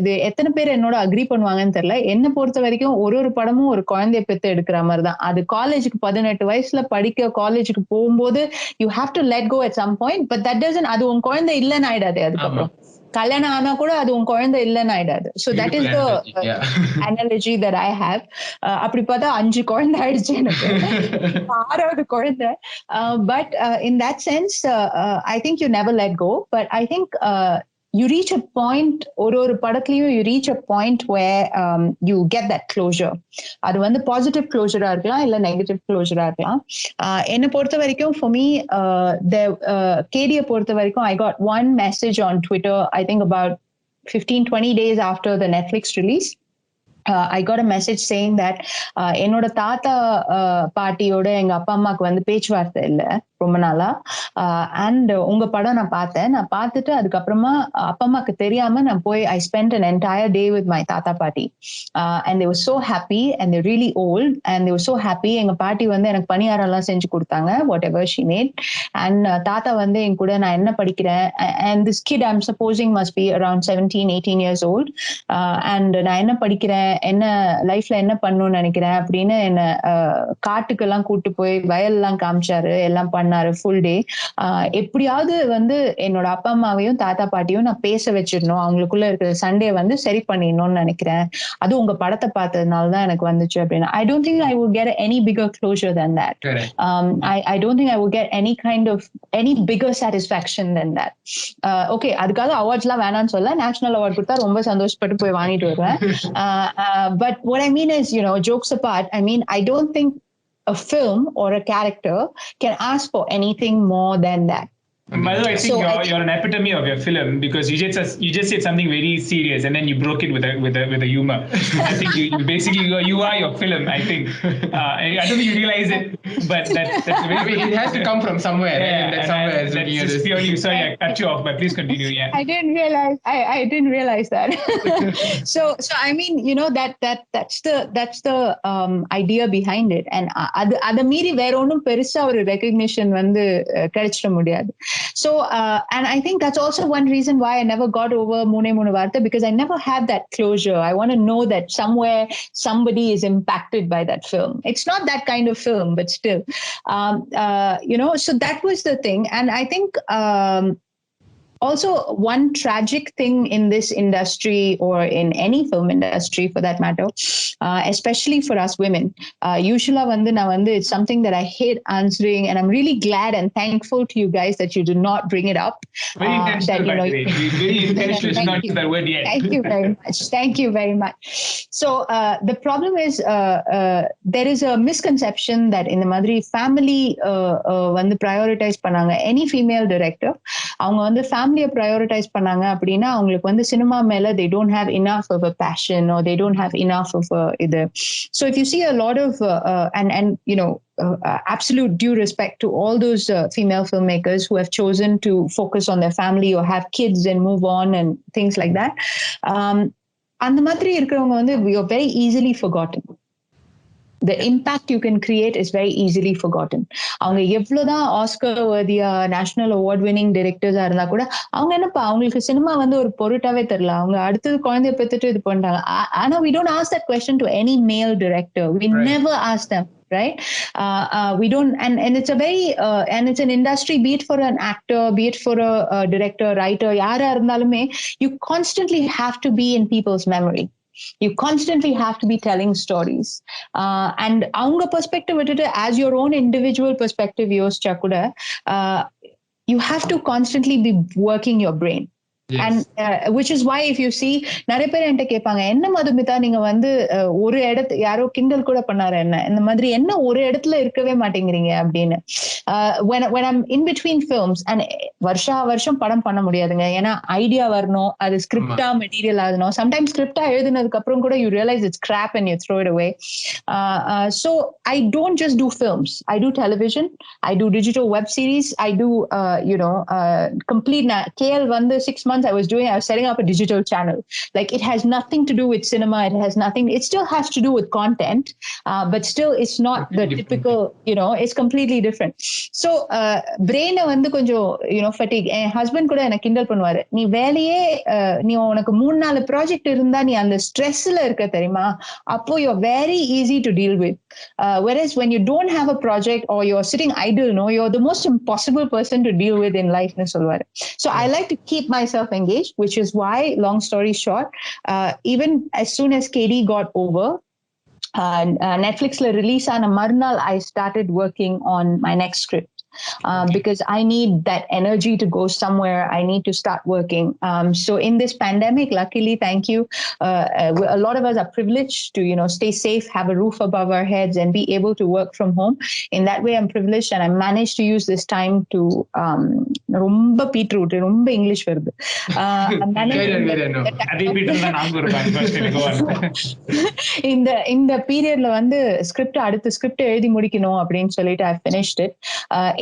இது எத்தனை பேர் என்னோட agri பண்ணுவாங்கன்னு தெரியல, என்ன பொறுத்த வரைக்கும் ஒரு படமும் ஒரு குழந்தைய பெத்து எடுக்கிற மாதிரி தான். அது காலேஜுக்கு 18 வயசுல படிக்க காலேஜுக்கு போகும்போது you have to let go at some point, but that doesn't, அது உன் குழந்தை இல்லைன்னு ஆயிடாது. அதுக்கப்புறம் கல்யாணம் ஆனா கூட அது உன் குழந்தை இல்லைன்னு ஆயிடாது. So that is the analogy that I have. அப்படி பார்த்தா 5 குழந்தை ஆயிடுச்சு எனக்கு, 6வது குழந்தை. But in that sense, I think you never let go, but I think you reach a point, ஒரு படத்துலயும் you reach a point where you get that closure. அது வந்து பாசிட்டிவ் க்ளோஷரா இருக்கலாம், இல்ல நெகட்டிவ் க்ளோஷரா இருக்கலாம். என்னை பொறுத்த வரைக்கும் for me, கேடியை பொறுத்த வரைக்கும் I got one message on Twitter, I think about 15-20 days after the Netflix release. I got a message saying that என்னோட தாத்தா பாட்டியோட எங்க அப்பா அம்மாக்கு வந்து பேச்சுவார்த்தை இல்லை ரொம்ப நாளா, அண்ட் உங்க படம் நான் பார்த்துட்டு அதுக்கப்புறமா அப்பா அம்மாக்கு தெரியாம நான் போய் I spent an entire day with my தாத்தா பாட்டி, and they were so happy, and they're really old, and they were so happy. எங்க பாட்டி வந்து எனக்கு பணியாரம் எல்லாம் செஞ்சு கொடுத்தாங்க, whatever she made, and தாத்தா வந்து என் கூட நான் என்ன படிக்கிறேன், and this kid I'm supposing must be around 17-18 years old, and நான் என்ன படிக்கிறேன், என்ன லைஃப்ல என்ன பண்ணணும்னு நினைக்கிறேன் அப்படின்னு என்ன காட்டுக்கு எல்லாம் கூட்டு போய் வயல்லாம் காமிச்சாரு, எல்லாம் பண்ணாரு ஃபுல் டே. எப்படியாவது வந்து என்னோட அப்பா அம்மாவையும் தாத்தா பாட்டியும் நான் பேச வச்சிடணும், அவங்களுக்குள்ள இருக்கிற சண்டே வந்து சரி பண்ணிடணும்னு நினைக்கிறேன், அது உங்க படத்தை பார்த்ததுனாலதான் எனக்கு வந்துச்சு அப்படின்னு. I don't think I will get any bigger closure than that. I don't think I will get any bigger satisfaction than that. Okay, அதுக்காக அவார்ட்ஸ் எல்லாம் வேணாம்னு சொல்ல, நேஷனல் அவார்ட் கொடுத்தா ரொம்ப சந்தோஷப்பட்டு போய் வாங்கிட்டு வருவேன். But what I mean is, jokes apart, I mean, I don't think a film or a character can ask for anything more than that. By the way, I think you're an epitome of your film, because you just said something very serious and then you broke it with a humor. I think you basically you are your film. I think I don't think you realize it. but that's I mean, it has to come from somewhere. Yeah, Right? And that somewhere is that's looking at just this. purely. Sorry, I cut you off, but please continue. Yeah. I didn't realize. I didn't realize that. so I mean, that's the idea behind it, and அது மீறி வேற ஒன்றும் பெருசா ஒரு recognition வந்து கிடைச்சிட முடியாது. So and I think that's also one reason why I never got over மூணே மூணு வார்த்தை, because I never had that closure. I want to know that somewhere somebody is impacted by that film. It's not that kind of film, but still, so that was the thing. And I think also one tragic thing in this industry, or in any film industry for that matter, especially for us women, usually it's something that I hate answering, and I'm really glad and thankful to you guys that you do not bring it up. Very intentional, by the way. Very intentional, not use that word yet. Thank you very much. Thank you very much. So the problem is there is a misconception that in the Madri family வந்து prioritize பண்ணாங்க. Any female director, அவங்க வந்து ஃபேமிலியை prioritize பண்ணாங்க அப்படின்னா அவங்களுக்கு வந்து cinema மேல they don't have enough of a passion, or they don't have enough of இது. So if you see a lot of and absolute due respect to all those female filmmakers who have chosen to focus on their family or have kids and move on and things like that, அந்த மாதிரி இருக்கிறவங்க வந்து you're very easily forgotten. The impact you can create is very easily forgotten. அவங்க எவ்வளவுதான் Oscar வர்தியா national award winning டைரக்டர்ஸா இருந்தா கூட அவங்க என்னப்பா, அவங்களுக்கு சினிமா வந்து ஒரு பொருட்டாவே தெரியல, அவங்க அடுத்தது குழந்தைய பெற்றுட்டு இது பண்றாங்க. ஆனா we don't ask that question to any male director. We never ask them. Right? We don't, and it's a very, and it's an industry, be it for an actor, be it for a director, writer, yara irundhalume, you constantly have to be in people's memory. You constantly have to be telling stories. And avanga perspective vittu as your own individual perspective yosicha kuda, you have to constantly be working your brain. Yes. And which is why if you see நிறைய பேர் என்கிட்ட கேட்பாங்க, என்ன மதுமிதா நீங்க வந்து ஒரு இடத்து யாரோ கிண்டல் கூட பண்ணாரு, என்ன இந்த மாதிரி என்ன ஒரு இடத்துல இருக்கவே மாட்டேங்கிறீங்க அப்படின்னு. when I'm in between films, and வருஷம் படம் பண்ண முடியாதுங்க, ஏன்னா ஐடியா வரணும், அது ஸ்கிரிப்டா மெட்டீரியல் ஆகணும். சம்டைம்ஸ் ஸ்கிரிப்டா எழுதுனதுக்கு அப்புறம் கூட you realize it's crap and you throw it away. So I don't just do films. I do television, I do digital web series, I do complete KL வந்து 6 months I was setting up a digital channel. Like, it has nothing to do with cinema. It still has to do with content, but still it's not the typical, it's completely different. So brain வந்து கொஞ்சம் fatigue. என் husband கூட எனக்கு கிண்டல் பண்ணுவாரு, நீ வேலையே நீ உனக்கு 3-4 ப்ராஜெக்ட் இருந்தா நீ அந்த ஸ்ட்ரெஸ்ல இருக்க தெரியுமா, அப்போ you're very easy to deal with. Whereas when you don't have a project, or you're sitting idle, you're the most impossible person to deal with in life nu solvaru. So I like to keep myself engaged, which is why, long story short, even as soon as KD got over, Netflix la release ana marnal, I started working on my next script. Because I need that energy to go somewhere. I need to start working. So in this pandemic, luckily, thank you, a lot of us are privileged to, stay safe, have a roof above our heads, and be able to work from home. In that way, I'm privileged, and I managed to use this time to ரொம்ப beetroot ரொம்ப English வருது. இந்த பீரியட்ல வந்து அடுத்த script எழுதி முடிக்கணும் அப்படின்னு சொல்லிட்டு I finished it.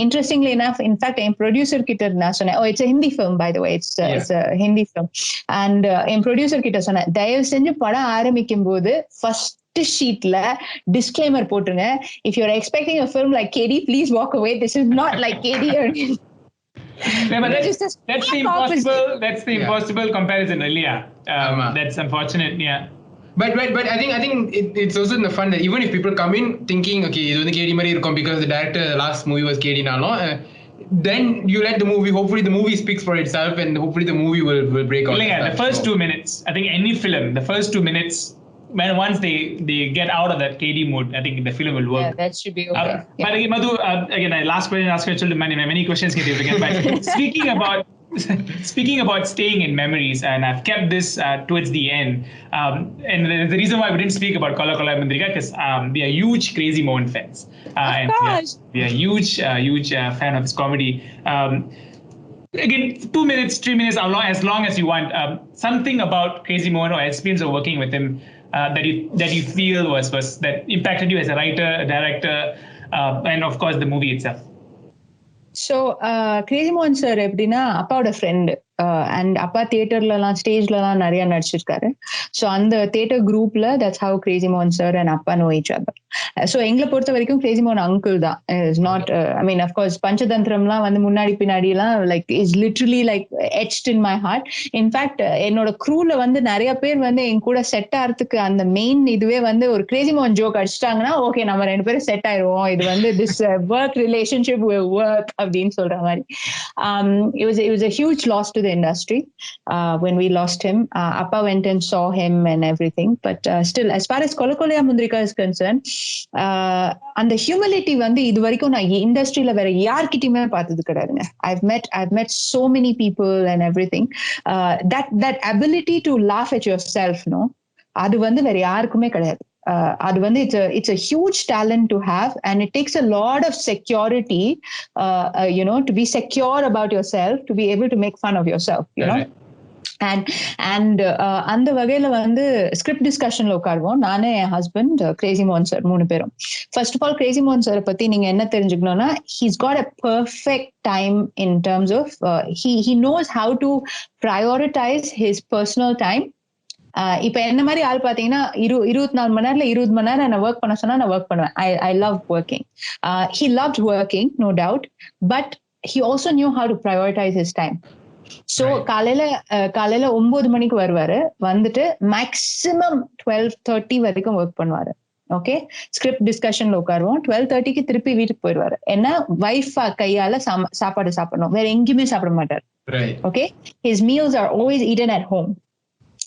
Interestingly enough, in fact, in producer kitta na sonna, it's a Hindi film, by the way, it's a Hindi film, and in producer kitta sonna, dayav senju padam ஆரம்பிக்கும்போது first sheetல disclaimer போட்டுருங்க, if you're expecting a film like KD, please walk away, this is not like KD. Yeah, but that's the impossible comparison, really. That's unfortunate. Yeah. But I think it's also in the fun that even if people come in thinking, okay, இது வந்து KD மாதிரி இருக்கும் because the director last movie was KD நாலும், then you let the movie, hopefully the movie speaks for itself, and hopefully the movie will break out. Yeah, the first 2 minutes, I think any film, the first 2 minutes, when once they get out of that KD mood, I think the film will work. Yeah, that should be okay. But again, Madhu, again, last question, many questions get again. But speaking about staying in memories, and I've kept this towards the end, and the reason why we didn't speak about Kola Kola Mandrika, because we are huge Crazy Mohan fans. Of course. We are huge fan of his comedy. Again, 2 minutes, 3 minutes, as long as you want. Something about Crazy Mohan or experience of working with him that you feel was that impacted you as a writer, a director, and of course the movie itself. So Crazy Mohan sir எப்படின்னா அப்பாவோட friend and அப்பா தியேட்டர்லாம் ஸ்டேஜ்லலாம் நிறைய நடிச்சிருக்காரு. So அந்த theatre குரூப்ல that's how Crazy மோகன் sir and அப்பா know each other. So எங்களை பொறுத்த வரைக்கும் கிரேசி மோகன் அங்கிள் தான். Is not I mean of course பஞ்சதந்திரம்லாம் வந்து முன்னாடி பின்னாடிலாம் like is literally like etched in my heart. In fact என்னோட க்ரூல வந்து நிறைய பேர் வந்து என் கூட செட் ஆகிறதுக்கு அந்த மெயின் இதுவே வந்து ஒரு கிரேசி மோகன் ஜோக் அடிச்சிட்டாங்கன்னா ஓகே நம்ம 2 பேரும் செட் ஆயிடுவோம், இது வந்து திஸ் ஒர்க் ரிலேஷன்ஷிப் ஒர்க் அப்படின்னு சொல்ற மாதிரி. It was a huge loss to the industry when we lost him. Appa went and saw him and everything, but still as far as Kolakolaya Mundrika is concerned, and the humility வந்து இது வரைக்கும் நான் இண்டஸ்ட்ரியில வேற யார்கிட்டயுமே பார்த்தது கிடையாதுங்க. I've met so many people and everything. That ability to laugh at yourself, no, அது வந்து வேற யாருக்குமே கிடையாது. அது வந்து it's a huge talent to have, and it takes a lot of security, to be secure about yourself, to be able to make fun of yourself, and அந்த வகையில வந்து ஸ்கிரிப்ட் டிஸ்கஷன்ல உட்காருவோம் நானே, என் ஹஸ்பண்ட், கிரேசி மோகன் சார் 3 பேரும். First of all Crazy மோகன் சாரை பத்தி நீங்க என்ன தெரிஞ்சுக்கணும்னா, he's got a perfect time in terms of he knows how to prioritize his personal time. இப்ப என்ன மாதிரி ஆள் பாத்தீங்கன்னா 24 மணி நேரத்துல 20 மணி நேரம் நான் ஒர்க் பண்ண சொன்னா நான் ஒர்க் பண்ணுவேன். I love working. He loved working, no doubt, but he also knew how to prioritize his time. So காலையில 9 மணிக்கு வருவாரு, வந்துட்டு மேக்சிமம் 12:30 வரைக்கும் ஒர்க் பண்ணுவாரு. ஓகே, ஸ்கிரிப்ட் டிஸ்கஷன்ல உட்காருவோம். 12:30க்கு திருப்பி வீட்டுக்கு போயிடுவாரு. ஏன்னா வைஃப் கையால சாப்பாடு சாப்பிடணும், வேற எங்கேயுமே சாப்பிட மாட்டாரு. Okay, his meals are always eaten at home.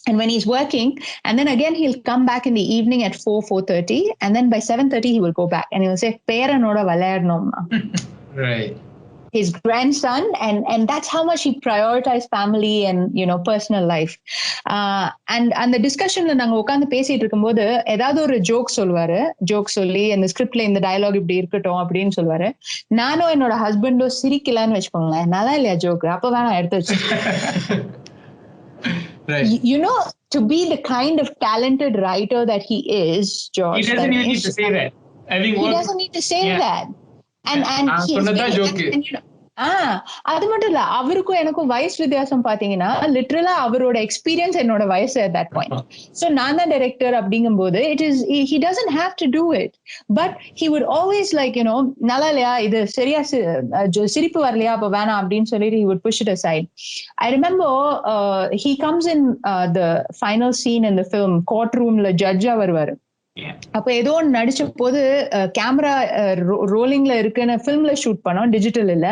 And when he's working, and then again he'll come back in the evening at 4:30, and then by 7:30 he will go back and he will say பேரனோட விளையாடணும்மா. Right. His grandson, and that's how much he prioritized family and personal life. And the discussionல நாங்க உட்கார்ந்து பேசிட்டு இருக்கும்போது ஏதாவது ஒரு joke சொல்லுவாரு. Joke சொல்லி அந்த ஸ்கிரிப்ட்ல இந்த டயலாக் இப்படி இருக்கட்டும் அப்படின்னு சொல்லுவாரு. நானும் என்னோட ஹஸ்பண்டும் சிரிக்கலான்னு வச்சுக்கோங்களேன். நல்லா இல்லையா ஜோக், அப்ப வேணாம் எடுத்து வச்சு. Right. To be the kind of talented writer that he is, George, He doesn't even need to say that. He doesn't need to say that. And அது மட்டும் இல்ல, அவருக்கும் எனக்கும் வயசு வித்தியாசம் பாத்தீங்கன்னா லிட்டரலா அவரோட எக்ஸ்பீரியன்ஸ் என்னோட வயசு at that point. So நான் தான் டைரக்டர் அப்படிங்கும் போது he doesn't have to do it, but he would always like நல்லா இல்லையா, இது சரியா சிரிப்பு வரலையா, அப்ப வேணாம் அப்படின்னு சொல்லிட்டு he would push it aside. I remember he comes in the final scene in the film, courtroomல ஜட்ஜா வருவாரு. அப்ப ஏதோ ஒன்று நடிச்ச போது கேமரா ரோலிங்ல இருக்குன்னு ஃபிலிம்ல ஷூட் பண்ணோம், டிஜிட்டல் இல்ல.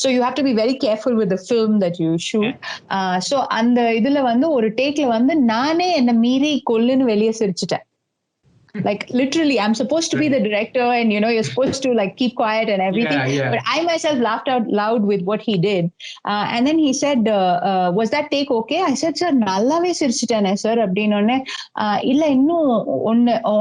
So you have to be very careful with the film that you shoot. So அந்த இதுல வந்து ஒரு டேக்ல வந்து நானே என்ன மீறி கொல்லுன்னு வெளியே சிரிச்சிட்டேன். Like literally, I'm supposed to be the director, and you're supposed to like keep quiet and everything. Yeah. But I myself laughed out loud with what he did. And then he said, "Was that take okay?" I said, "Sir, nallave sirichitane sir." அப்படினோனே இல்ல இன்னும்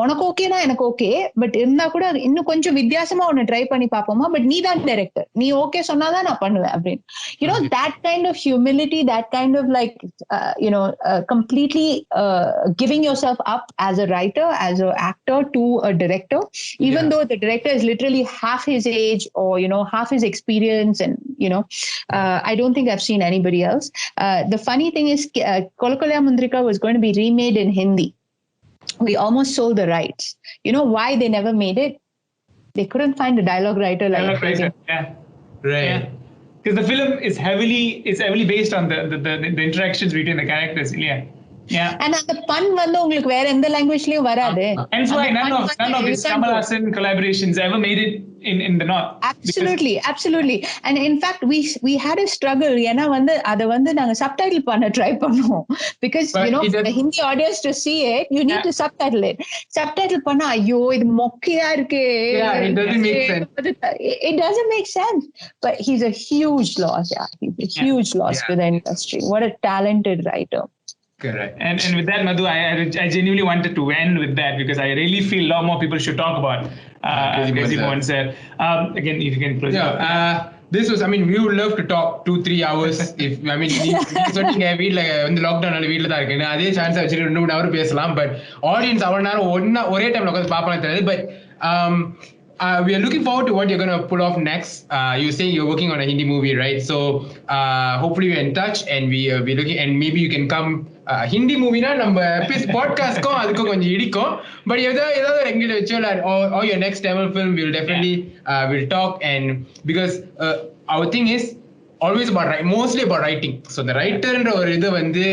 உனக்கு ஓகேனா எனக்கு okay, but இருந்தா கூட இன்னும் கொஞ்சம் வித்தியாசமா ஒன்னு ட்ரை பண்ணி பாப்போமா, பட் நீ தான் டைரக்டர், நீ ஓகே சொன்னாதான் நான் பண்ணுவேன் அப்படின்னு. That kind of humility, that kind of like completely giving yourself up as a writer, as a actor to a director, even though the director is literally half his age or half his experience, and I don't think I've seen anybody else. The funny thing is Kolakolaya Mundrika was going to be remade in Hindi. We almost sold the rights. You know why they never made it? They couldn't find a dialogue writer like yeah. Right. Yeah. Because the film is heavily based on the interactions between the characters. Yeah. And அந்த பன் வந்து உங்களுக்கு வேற எந்த லாங்குவேஜ்லயும் வராது. And so none of his Kamal Hassan collaborations ever made it in the north. Absolutely. And in fact we had a struggle. ஏன்னா வந்து அத வந்து நாங்க சப்டைட்டில் பண்ண ட்ரை பண்ணோம், because the Hindi audience to see it you need to subtitle it. Subtitle பண்ணா ஐயோ இது மொக்கையா இருக்கு. Yeah, it doesn't make sense. It doesn't make sense. But he's a huge loss. Yeah, he's a huge loss to the industry. What a talented writer. Correct. And with that, Madhu, I genuinely wanted to end with that, because I really feel a lot more people should talk about Crazy Mohan sir. Again, if you can close. This was, we would love to talk 2-3 hours. If சொன்னீங்க வீட்ல வந்து லாக்டவுனால வீட்ல தான் இருக்கேன், அதே chance வச்சுட்டு 2 hour பேசலாம். But audience அவ்வளவு நேரம் ஒரே டைம்ல உட்காந்து பாப்பாங்க தெரியாது. But we are looking forward to what you're going to pull off next. You're saying you're working on a Hindi movie, right? So hopefully we're in touch and we're looking, and maybe you can come. Hindi movie na நம்ம podcast க்கும் அதுக்கு கொஞ்சம் இடிக்கும், but ஏதாவது எங்கிட்ட வச்சோ or your next Tamil film will definitely will talk, and because our thing is always about mostly about writing. So the writer ன்ற ஒரு இது வந்து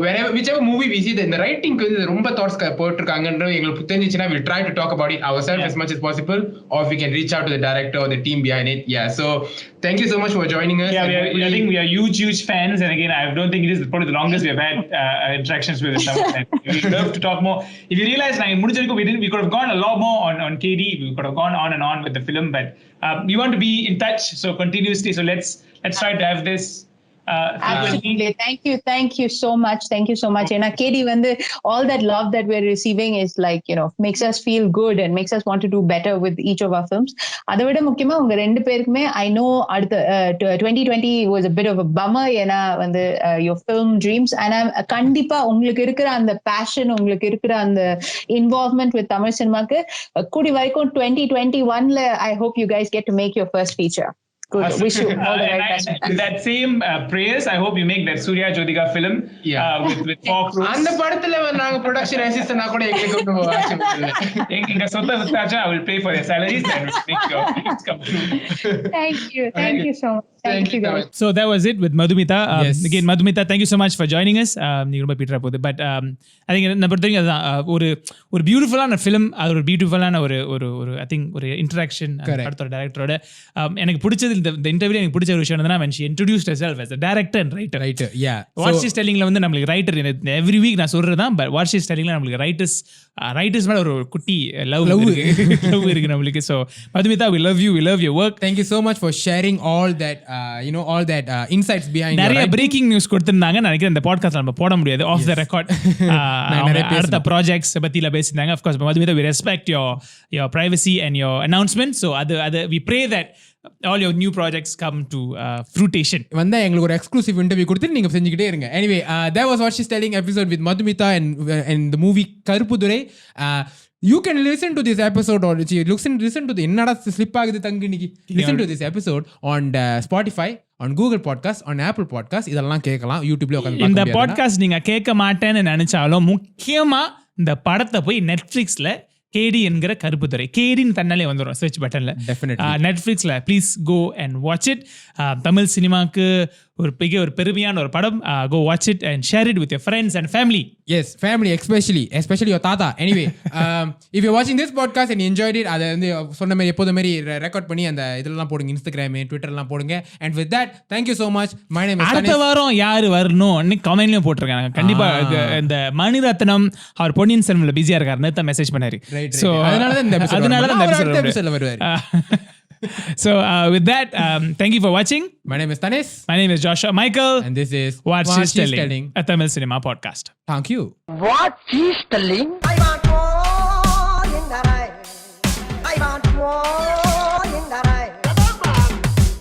wherever whichever movie we see, the writing க்கு வந்து ரொம்ப thoughts போட்டுருக்காங்கன்ற எங்களுக்கு தெரிஞ்சிச்சுனா we'll try to talk about it ourselves as much as possible, or if we can reach out to the director or the team behind it. So thank you so much for joining us. I think we are huge fans, and again I don't think it is probably the longest we have had interactions with someone. We would love to talk more. If you realize we could have gone a lot more on KD, we could have gone on and on with the film, but we want to be in touch, so continuously, so let's try to have this. Absolutely. Thank you so much. And KD, when all that love that we're receiving is like, makes us feel good and makes us want to do better with each of our films. அதை விட முக்கியமா உங்க ரெண்டு பேருக்குமே I know அடுத்த 2020 was a bit of a bummer, ஏன்னா வந்து your film dreams, and கண்டிப்பா உங்களுக்கு இருக்கிற அந்த passion, உங்களுக்கு இருக்கிற அந்த involvement with Tamil cinema-க்கு கூடி வரைக்கும் 2021ல I hope you guys get to make your first feature. Good. Wish you all the very best. That same prayers, I hope you make that Surya Jyothika film with 4 crores. அந்த படத்துல நாங்க production assistant கூட எங்களுக்கு எங்க சொந்த வித்தாச்சா I will pay for their salaries and make sure it's come true. Thank you so much. Thank you guys. So that was it with Madhumita. Yes. Again, Madhumita, thank you so much for joining us. நீங்க ரொம்ப பீட்டரா போகுது, but I think நம்ம பொறுத்தவரைக்கும் அதுதான் ஒரு பியூட்டிஃபுல்லான film, அது ஒரு பியூட்டிஃபுல்லான ஒரு ஐ திங்க் ஒரு இன்டராக்ஷன் படத்தோட டைரக்டரோட. எனக்கு பிடிச்சது இந்த இன்டர்வியூல எனக்கு பிடிச்ச ஒரு விஷயம் என்னன்னா when she introduced herself as a director and writer. Yeah. What she's tellingல வந்து நம்மளுக்கு ரைட்டர் every week நான் சொல்றதுதான், but what she's tellingல நம்மளுக்கு ரைட்டர்ஸ் மேல ஒரு குட்டி லவ் இருக்கு நம்மளுக்கு. So Madhumita, we love you, we love your work. Thank you so much for sharing all that all that insights behind நிறைய பிரேக்கிங் நியூஸ் கொடுத்திருந்தாங்க. நினைக்கிறேன் இந்த பாட்காஸ்ட்ல நம்ம போட முடியாது, ஆஃப் த ரெக்கார்ட். அடுத்த ப்ராஜெக்ட்ஸ் பத்தில பேசினாங்க. Of course, Madhumita, we respect your privacy and your announcement. So அது we pray that all your new projects come to fruition. வந்தா எங்களுக்கு ஒரு எக்ஸ்க்ளூசிவ் இன்டர்வியூ கொடுத்து நீங்க செஞ்சுக்கிட்டே இருங்க. Anyway, that was what she's telling episode with Madhumita and the movie Karuppudurai. You can listen to this episode or listen to the என்னடா slip ஆகுது தங்கினிக்கு. Listen to this episode on Spotify, on Google Podcast, on Apple Podcast. இதெல்லாம் கேட்கலாம். YouTubeல உட்கார்ந்து இந்த podcast நீங்க கேட்க மாட்டேன்னு நினைச்சாலும் முக்கியமா இந்த படத்தை போய் நெட்ஃபிளிக்ஸ்ல KD என்கிற கருப்புத்துறை, KDன்னு தன்னாலே வந்துடும் சர்ச் பட்டன்ல. நெட்ஃபிளிக்ஸ்ல please go and watch it. Tamil சினிமாக்கு ஒரு பெருமையான ஒரு படம். Go watch it and share it with your friends and family. Yes, family, especially your tata. Anyway, if you're watching this podcast and you enjoyed it, அதை வந்து சொன்ன மாதிரி எப்போது மாதிரி ரெக்கார்ட் பண்ணி அந்த இதெல்லாம் போடுங்க, இன்ஸ்டாகிராம், ட்விட்டர்லாம் போடுங்க. And with that, thank you so much. My name is Tanesh. அடுத்த வாரம் யாரு வரணும் கமெண்ட்லயும் போட்டிருக்காங்க. கண்டிப்பா இந்த மணிரத்னம் அவர் பொன்னியின் செல்வன்ல பிஸியா இருக்காரு, நேத்து மெசேஜ் பண்ணாரு. So அதனால தான் இந்த எபிசோட் வருவாரு. So with that, thank you for watching. My name is Tanesh. My name is Joshua Michael. And this is What She's Telling, a Tamil cinema podcast. Thank you. What she's telling, I want more in the right. I want more.